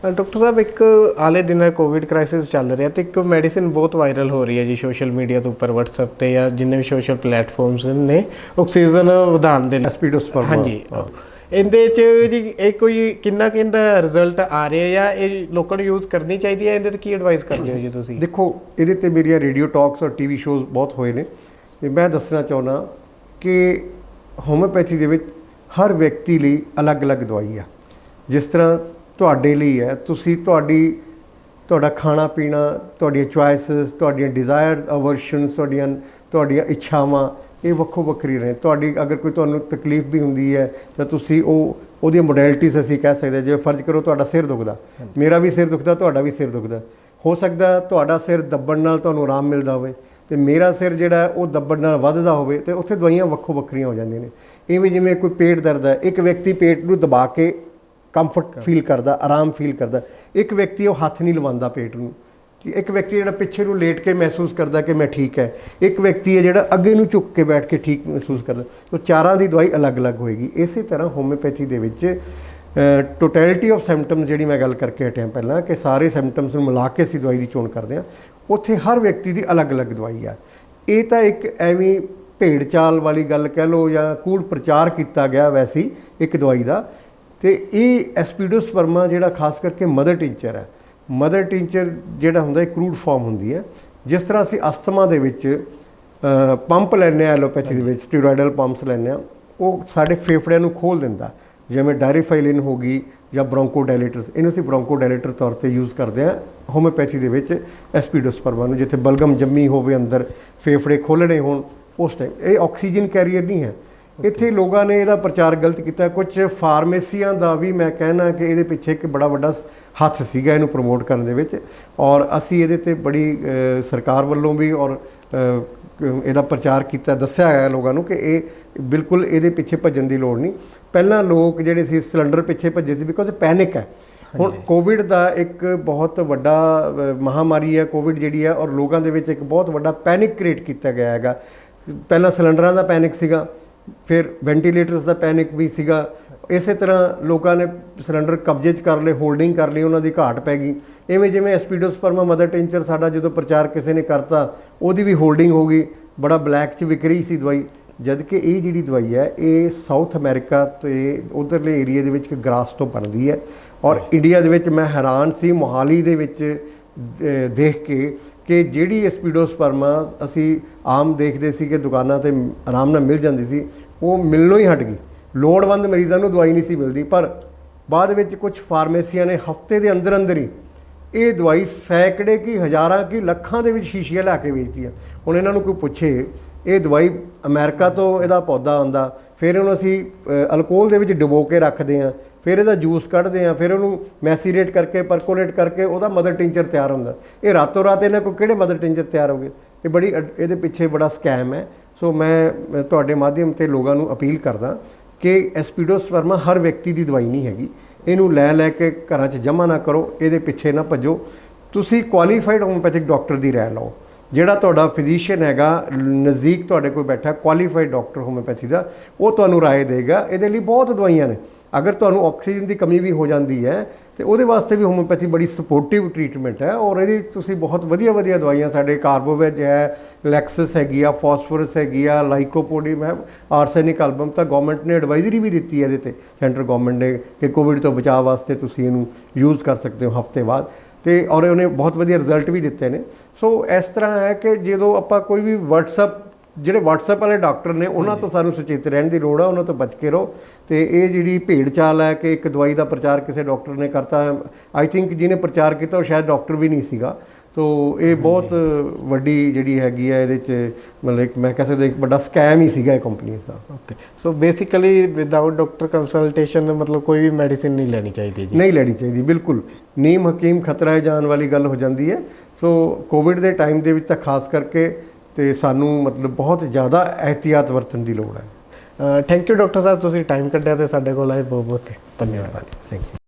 ਡਾਕਟਰ ਸਾਹਿਬ, ਇੱਕ ਆਲੇ ਦਿਨਾਂ ਕੋਵਿਡ ਕ੍ਰਾਈਸਿਸ ਚੱਲ ਰਿਹਾ ਤੇ ਇੱਕ ਮੈਡੀਸਿਨ ਬਹੁਤ ਵਾਇਰਲ ਹੋ ਰਹੀ ਹੈ ਜੀ ਸੋਸ਼ਲ ਮੀਡੀਆ ਦੇ ਉੱਪਰ, WhatsApp ਤੇ ਜਾਂ ਜਿੰਨੇ ਵੀ ਸੋਸ਼ਲ ਪਲੇਟਫਾਰਮਸ ਨੇ, ਆਕਸੀਜਨ ਵਧਾਉਣ ਦੇ ਲਈ। ਐਸਪੀਡੋਸਪਰਮਾ। ਹਾਂਜੀ, ਇਹਦੇ 'ਚ ਜੀ ਇਹ ਕੋਈ ਕਿੰਨਾ ਰਿਜ਼ਲਟ ਆ ਰਿਹਾ ਜਾਂ ਇਹ ਲੋਕਾਂ ਨੂੰ ਯੂਜ਼ ਕਰਨੀ ਚਾਹੀਦੀ ਹੈ? ਇਹਦੇ 'ਤੇ ਕੀ ਐਡਵਾਈਸ ਕਰਦੇ ਹੋ ਜੀ ਤੁਸੀਂ? ਦੇਖੋ, ਇਹਦੇ 'ਤੇ ਮੇਰੀਆਂ ਰੇਡੀਓ ਟਾਕਸ ਔਰ ਟੀਵੀ ਸ਼ੋਜ਼ ਬਹੁਤ ਹੋਏ ਨੇ ਤੇ ਮੈਂ ਦੱਸਣਾ ਚਾਹੁੰਦਾ ਕਿ ਹੋਮਿਓਪੈਥੀ ਦੇ ਵਿੱਚ ਹਰ ਵਿਅਕਤੀ ਲਈ ਅਲੱਗ-ਅਲੱਗ ਦਵਾਈ ਆ। ਜਿਸ ਤਰ੍ਹਾਂ ਤੁਹਾਡੇ ਲਈ ਹੈ, ਤੁਹਾਡਾ ਖਾਣਾ ਪੀਣਾ, ਤੁਹਾਡੀਆਂ ਚੁਆਇਸਿਸ, ਤੁਹਾਡੀਆਂ ਡਿਜ਼ਾਇਰਸ, ਅਵਰਸ਼ਨਸ, ਤੁਹਾਡੀਆਂ ਇੱਛਾਵਾਂ ਇਹ ਵੱਖੋ ਵੱਖਰੀ ਨੇ। ਅਗਰ ਤੁਹਾਨੂੰ ਤਕਲੀਫ ਵੀ ਹੁੰਦੀ ਹੈ ਤਾਂ ਤੁਸੀਂ ਉਹਦੀਆਂ ਮੋਡੈਲਿਟੀਜ਼ ਅਸੀਂ ਕਹਿ ਸਕਦੇ ਹਾਂ। ਜਿਵੇਂ ਫਰਜ਼ ਕਰੋ ਤੁਹਾਡਾ ਸਿਰ ਦੁਖਦਾ, ਮੇਰਾ ਵੀ ਸਿਰ ਦੁਖਦਾ, ਤੁਹਾਡਾ ਵੀ ਸਿਰ ਦੁਖਦਾ। ਹੋ ਸਕਦਾ ਤੁਹਾਡਾ ਸਿਰ ਦੱਬਣ ਨਾਲ ਤੁਹਾਨੂੰ ਆਰਾਮ ਮਿਲਦਾ ਹੋਵੇ ਤੇ ਮੇਰਾ ਸਿਰ ਜਿਹੜਾ ਉਹ ਦੱਬਣ ਨਾਲ ਵੱਧਦਾ ਹੋਵੇ, ਤੇ ਉੱਥੇ ਦਵਾਈਆਂ ਵੱਖੋ ਵੱਖਰੀਆਂ ਹੋ ਜਾਂਦੀਆਂ ਨੇ। ਇਵੇਂ ਜਿਵੇਂ ਕੋਈ ਪੇਟ ਦਰਦ ਹੈ, ਇੱਕ ਵਿਅਕਤੀ ਪੇਟ ਨੂੰ ਦਬਾ ਕੇ ਕੰਫਰਟ ਫੀਲ ਕਰਦਾ, ਆਰਾਮ ਫੀਲ ਕਰਦਾ। ਇੱਕ ਵਿਅਕਤੀ ਉਹ ਹੱਥ ਨਹੀਂ ਲਵਾਉਂਦਾ ਪੇਟ ਨੂੰ। ਇੱਕ ਵਿਅਕਤੀ ਜਿਹੜਾ ਪਿੱਛੇ ਨੂੰ ਲੇਟ ਕੇ ਮਹਿਸੂਸ ਕਰਦਾ ਕਿ ਮੈਂ ਠੀਕ ਹੈ। ਇੱਕ ਵਿਅਕਤੀ ਹੈ ਜਿਹੜਾ ਅੱਗੇ ਨੂੰ ਝੁੱਕ ਕੇ ਬੈਠ ਕੇ ਠੀਕ ਮਹਿਸੂਸ ਕਰਦਾ। ਉਹ ਚਾਰਾਂ ਦੀ ਦਵਾਈ ਅਲੱਗ-ਅਲੱਗ ਹੋਏਗੀ। ਇਸੇ ਤਰ੍ਹਾਂ ਹੋਮਿਓਪੈਥੀ ਦੇ ਵਿੱਚ ਟੋਟੈਲਿਟੀ ਆਫ ਸਿੰਪਟਮਸ, ਜਿਹੜੀ ਮੈਂ ਗੱਲ ਕਰਕੇ ਹਟਿਆ ਪਹਿਲਾਂ, ਕਿ ਸਾਰੇ ਸਿੰਪਟਮਸ ਨੂੰ ਮਿਲਾ ਕੇ ਅਸੀਂ ਦਵਾਈ ਦੀ ਚੋਣ ਕਰਦੇ ਹਾਂ, ਉੱਥੇ ਹਰ ਵਿਅਕਤੀ ਦੀ ਅਲੱਗ-ਅਲੱਗ ਦਵਾਈ ਆ। ਇਹ ਤਾਂ ਇੱਕ ਐਵੇਂ ਭੇਡ ਚਾਲ ਵਾਲੀ ਗੱਲ ਕਹਿ ਲਓ ਜਾਂ ਕੂੜ ਪ੍ਰਚਾਰ ਕੀਤਾ ਗਿਆ ਵੈਸੀ ਇੱਕ ਦਵਾਈ ਦਾ। ਤੇ ਇਹ ਐਸਪੀਡੋਸਪਰਮਾ ਜਿਹੜਾ ਖਾਸ ਕਰਕੇ ਮਦਰ ਟਿੰਚਰ ਹੈ, ਮਦਰ ਟਿੰਚਰ ਜਿਹੜਾ ਹੁੰਦਾ ਇਹ ਕਰੂਡ ਫਾਰਮ ਹੁੰਦੀ ਹੈ। ਜਿਸ ਤਰ੍ਹਾਂ ਅਸੀਂ ਅਸਥਮਾ ਦੇ ਵਿੱਚ ਪੰਪ ਲੈਂਦੇ ਹਾਂ, ਐਲੋਪੈਥੀ ਦੇ ਵਿੱਚ ਸਟੀਰੋਇਡਲ ਪੰਪਸ ਲੈਂਦੇ ਹਾਂ, ਉਹ ਸਾਡੇ ਫੇਫੜਿਆਂ ਨੂੰ ਖੋਲ੍ਹ ਦਿੰਦਾ। ਜਿਵੇਂ ਡਾਇਰੀਫਾਈਲਿਨ ਹੋ ਗਈ ਜਾਂ ਬ੍ਰੋਂਕੋਡਾਇਲੇਟਰਸ, ਇਹਨੂੰ ਅਸੀਂ ਬ੍ਰੋਂਕੋਡਾਇਲੇਟਰ ਤੌਰ 'ਤੇ ਯੂਜ਼ ਕਰਦੇ ਹਾਂ ਹੋਮਿਓਪੈਥੀ ਦੇ ਵਿੱਚ ਐਸਪੀਡੋਸਪਰਮਾ ਨੂੰ। ਜਿੱਥੇ ਬਲਗਮ ਜੰਮੀ ਹੋਵੇ, ਅੰਦਰ ਫੇਫੜੇ ਖੋਲ੍ਹਣੇ ਹੋਣ, ਉਸ ਟਾਈਮ ਇਹ ਆਕਸੀਜਨ ਕੈਰੀਅਰ ਨਹੀਂ ਹੈ। ਇੱਥੇ ਲੋਕਾਂ ਨੇ ਇਹਦਾ ਪ੍ਰਚਾਰ ਗਲਤ ਕੀਤਾ। ਕੁਝ ਫਾਰਮੇਸੀਆਂ ਦਾ ਵੀ ਮੈਂ ਕਹਿਣਾ ਕਿ ਇਹਦੇ ਪਿੱਛੇ ਇੱਕ ਬੜਾ ਵੱਡਾ ਹੱਥ ਸੀਗਾ ਇਹਨੂੰ ਪ੍ਰਮੋਟ ਕਰਨ ਦੇ ਵਿੱਚ, ਔਰ ਅਸੀਂ ਇਹਦੇ 'ਤੇ ਬੜੀ ਸਰਕਾਰ ਵੱਲੋਂ ਵੀ ਔਰ ਇਹਦਾ ਪ੍ਰਚਾਰ ਕੀਤਾ, ਦੱਸਿਆ ਹੈ ਲੋਕਾਂ ਨੂੰ ਕਿ ਇਹ ਬਿਲਕੁਲ ਇਹਦੇ ਪਿੱਛੇ ਭੱਜਣ ਦੀ ਲੋੜ ਨਹੀਂ। ਪਹਿਲਾਂ ਲੋਕ ਜਿਹੜੇ ਸੀ ਸਿਲੰਡਰ ਪਿੱਛੇ ਭੱਜੇ ਸੀ ਬਿਕੋਜ਼ ਪੈਨਿਕ ਹੈ। ਹੁਣ ਕੋਵਿਡ ਦਾ ਇੱਕ ਬਹੁਤ ਵੱਡਾ ਮਹਾਮਾਰੀ ਹੈ ਕੋਵਿਡ ਜਿਹੜੀ ਹੈ, ਔਰ ਲੋਕਾਂ ਦੇ ਵਿੱਚ ਇੱਕ ਬਹੁਤ ਵੱਡਾ ਪੈਨਿਕ ਕ੍ਰੀਏਟ ਕੀਤਾ ਗਿਆ ਹੈਗਾ। ਪਹਿਲਾਂ ਸਿਲੰਡਰਾਂ ਦਾ ਪੈਨਿਕ ਸੀਗਾ, ਫਿਰ ਵੈਂਟੀਲੇਟਰਸ ਦਾ ਪੈਨਿਕ ਵੀ ਸੀਗਾ। ਇਸੇ ਤਰ੍ਹਾਂ ਲੋਕਾਂ ਨੇ ਸਿਲੰਡਰ ਕਬਜ਼ੇ 'ਚ ਕਰ ਲਏ, ਹੋਲਡਿੰਗ ਕਰ ਲਈ, ਉਹਨਾਂ ਦੀ ਘਾਟ ਪੈ ਗਈ। ਇਵੇਂ ਜਿਵੇਂ ਐਸਪੀਡੋਸਪਰਮਾ ਮਦਰ ਟਿੰਚਰ ਸਾਡਾ ਜਦੋਂ ਪ੍ਰਚਾਰ ਕਿਸੇ ਨੇ ਕਰਤਾ, ਉਹਦੀ ਵੀ ਹੋਲਡਿੰਗ ਹੋ ਗਈ, ਬੜਾ ਬਲੈਕ 'ਚ ਵਿਕ ਰਹੀ ਸੀ ਦਵਾਈ। ਜਦ ਕਿ ਇਹ ਜਿਹੜੀ ਦਵਾਈ ਹੈ ਇਹ ਸਾਊਥ ਅਮਰੀਕਾ ਅਤੇ ਉੱਧਰਲੇ ਏਰੀਏ ਦੇ ਵਿੱਚ ਇੱਕ ਗ੍ਰਾਸ ਤੋਂ ਬਣਦੀ ਹੈ। ਔਰ ਇੰਡੀਆ ਦੇ ਵਿੱਚ ਮੈਂ ਹੈਰਾਨ ਸੀ ਮੋਹਾਲੀ ਦੇ ਵਿੱਚ ਦੇਖ ਕੇ ਕਿ ਜਿਹੜੀ ਐਸਪੀਡੋਸਪਰਮਾ ਅਸੀਂ ਆਮ ਦੇਖਦੇ ਸੀ ਕਿ ਦੁਕਾਨਾਂ 'ਤੇ ਆਰਾਮ ਨਾਲ ਮਿਲ ਜਾਂਦੀ ਸੀ, ਉਹ ਮਿਲਣੋਂ ਹੀ ਹਟ ਗਈ। ਲੋੜਵੰਦ ਮਰੀਜ਼ਾਂ ਨੂੰ ਦਵਾਈ ਨਹੀਂ ਸੀ ਮਿਲਦੀ। ਪਰ ਬਾਅਦ ਵਿੱਚ ਕੁਝ ਫਾਰਮੇਸੀਆਂ ਨੇ ਹਫ਼ਤੇ ਦੇ ਅੰਦਰ ਅੰਦਰ ਹੀ ਇਹ ਦਵਾਈ ਸੈਂਕੜੇ ਕੀ ਹਜ਼ਾਰਾਂ ਕੀ ਲੱਖਾਂ ਦੇ ਵਿੱਚ ਸ਼ੀਸ਼ੀਆਂ ਲਿਆ ਕੇ ਵੇਚਦੀਆਂ। ਹੁਣ ਇਹਨਾਂ ਨੂੰ ਕੋਈ ਪੁੱਛੇ, ਇਹ ਦਵਾਈ ਅਮਰੀਕਾ ਤੋਂ ਇਹਦਾ ਪੌਦਾ ਆਉਂਦਾ, ਫਿਰ ਉਹਨੂੰ ਅਸੀਂ ਅਲਕੋਹਲ ਦੇ ਵਿੱਚ ਡੁਬੋ ਕੇ ਰੱਖਦੇ ਹਾਂ, ਫਿਰ ਇਹਦਾ ਜੂਸ ਕੱਢਦੇ ਹਾਂ, ਫਿਰ ਉਹਨੂੰ ਮੈਸੀਰੇਟ ਕਰਕੇ ਪਰਕੋਲੇਟ ਕਰਕੇ ਉਹਦਾ ਮਦਰ ਟਿੰਚਰ ਤਿਆਰ ਹੁੰਦਾ। ਇਹ ਰਾਤੋਂ ਰਾਤ ਇਹਨਾਂ ਕੋਲ ਕਿਹੜੇ ਮਦਰ ਟਿੰਚਰ ਤਿਆਰ ਹੋ ਗਏ? ਇਹ ਬੜੀ ਇਹਦੇ ਪਿੱਛੇ ਬੜਾ ਸਕੈਮ ਹੈ। ਸੋ ਮੈਂ ਤੁਹਾਡੇ ਮਾਧਿਅਮ 'ਤੇ ਲੋਕਾਂ ਨੂੰ ਅਪੀਲ ਕਰਦਾ ਕਿ ਐਸਪੀਡੋਸਪਰਮਾ ਹਰ ਵਿਅਕਤੀ ਦੀ ਦਵਾਈ ਨਹੀਂ ਹੈਗੀ। ਇਹਨੂੰ ਲੈ ਕੇ ਘਰਾਂ 'ਚ ਜਮ੍ਹਾਂ ਨਾ ਕਰੋ, ਇਹਦੇ ਪਿੱਛੇ ਨਾ ਭੱਜੋ। ਤੁਸੀਂ ਕੁਆਲੀਫਾਈਡ ਹੋਮਿਓਪੈਥਿਕ ਡਾਕਟਰ ਦੀ ਰਾਏ ਲਓ। ਜਿਹੜਾ ਤੁਹਾਡਾ ਫਿਜ਼ੀਸ਼ੀਅਨ ਹੈਗਾ ਨਜ਼ਦੀਕ ਤੁਹਾਡੇ ਕੋਲ ਬੈਠਾ, ਕੁਆਲੀਫਾਈਡ ਡਾਕਟਰ ਹੋਮਿਓਪੈਥੀ ਦਾ, ਉਹ ਤੁਹਾਨੂੰ ਰਾਏ ਦੇਗਾ। ਇਹਦੇ ਲਈ ਬਹੁਤ ਦਵਾਈਆਂ ਨੇ। ਅਗਰ ਤੁਹਾਨੂੰ ਆਕਸੀਜਨ ਦੀ ਕਮੀ ਵੀ ਹੋ ਜਾਂਦੀ ਹੈ ਤੇ ਉਹਦੇ ਵਾਸਤੇ ਵੀ ਹੋਮਿਓਪੈਥੀ ਬੜੀ ਸਪੋਰਟਿਵ ਟਰੀਟਮੈਂਟ ਹੈ। ਔਰ ਇਹਦੀ ਤੁਸੀਂ ਬਹੁਤ ਵਧੀਆ ਵਧੀਆ ਦਵਾਈਆਂ, ਸਾਡੇ ਕਾਰਬੋਵੈਜ ਹੈ, ਲੈਕਸਸ ਹੈਗੀ ਆ, ਫਾਸਫੋਰਸ ਹੈਗੀ ਆ, ਲਾਈਕੋਪੋਡੀਅਮ ਹੈ, ਆਰਸੈਨਿਕ ਐਲਬਮ। ਤਾਂ ਗਵਰਨਮੈਂਟ ਨੇ ਐਡਵਾਈਜ਼ਰੀ ਵੀ ਦਿੱਤੀ ਹੈ ਇਹਦੇ 'ਤੇ, ਸੈਂਟਰਲ ਗਵਰਨਮੈਂਟ ਨੇ, ਕਿ ਕੋਵਿਡ ਤੋਂ ਬਚਾਅ ਵਾਸਤੇ ਤੁਸੀਂ ਇਹਨੂੰ ਯੂਜ਼ ਕਰ ਸਕਦੇ ਹੋ ਹਫ਼ਤੇ ਬਾਅਦ। ਅਤੇ ਔਰ ਉਹਨੇ ਬਹੁਤ ਵਧੀਆ ਰਿਜ਼ਲਟ ਵੀ ਦਿੱਤੇ ਨੇ। ਸੋ ਇਸ ਤਰ੍ਹਾਂ ਹੈ ਕਿ ਜਦੋਂ ਆਪਾਂ ਕੋਈ ਵੀ ਜਿਹੜੇ WhatsApp ਵਾਲੇ ਡਾਕਟਰ ਨੇ ਉਹਨਾਂ ਤੋਂ ਸਾਨੂੰ ਸੁਚੇਤ ਰਹਿਣ ਦੀ ਲੋੜ ਆ, ਉਹਨਾਂ ਤੋਂ ਬਚ ਕੇ ਰਹੋ। ਅਤੇ ਇਹ ਜਿਹੜੀ ਭੇਡ ਚਾਲ ਹੈ ਕਿ ਇੱਕ ਦਵਾਈ ਦਾ ਪ੍ਰਚਾਰ ਕਿਸੇ ਡਾਕਟਰ ਨੇ ਕਰਤਾ, ਆਈ ਥਿੰਕ ਜਿਹਨੇ ਪ੍ਰਚਾਰ ਕੀਤਾ ਉਹ ਸ਼ਾਇਦ ਡਾਕਟਰ ਵੀ ਨਹੀਂ ਸੀਗਾ। ਸੋ ਇਹ ਬਹੁਤ ਵੱਡੀ ਜਿਹੜੀ ਹੈਗੀ ਹੈ ਇਹਦੇ 'ਚ, ਮਤਲਬ ਮੈਂ ਕਹਿ ਸਕਦਾ ਇੱਕ ਵੱਡਾ ਸਕੈਮ ਹੀ ਸੀਗਾ ਇਹ ਕੰਪਨੀ ਦਾ। Okay, so basically without doctor consultation ਮਤਲਬ ਕੋਈ ਵੀ ਮੈਡੀਸਿਨ ਨਹੀਂ ਲੈਣੀ ਚਾਹੀਦੀ ਜੀ? ਨਹੀਂ ਲੈਣੀ ਚਾਹੀਦੀ, ਬਿਲਕੁਲ। ਨੀਮ ਹਕੀਮ ਖਤਰਾ ਜਾਣ ਵਾਲੀ ਗੱਲ ਹੋ ਜਾਂਦੀ ਹੈ। ਸੋ ਕੋਵਿਡ ਦੇ ਟਾਈਮ ਦੇ ਵਿੱਚ ਤਾਂ ਖਾਸ ਕਰਕੇ ਅਤੇ ਸਾਨੂੰ ਮਤਲਬ ਬਹੁਤ ਜ਼ਿਆਦਾ ਇਹਤਿਆਤ ਵਰਤਣ ਦੀ ਲੋੜ ਹੈ। ਥੈਂਕ ਯੂ ਡਾਕਟਰ ਸਾਹਿਬ, ਤੁਸੀਂ ਟਾਈਮ ਕੱਢਿਆ ਅਤੇ ਸਾਡੇ ਕੋਲ ਆਏ। ਬਹੁਤ ਬਹੁਤ ਧੰਨਵਾਦ। Thank you.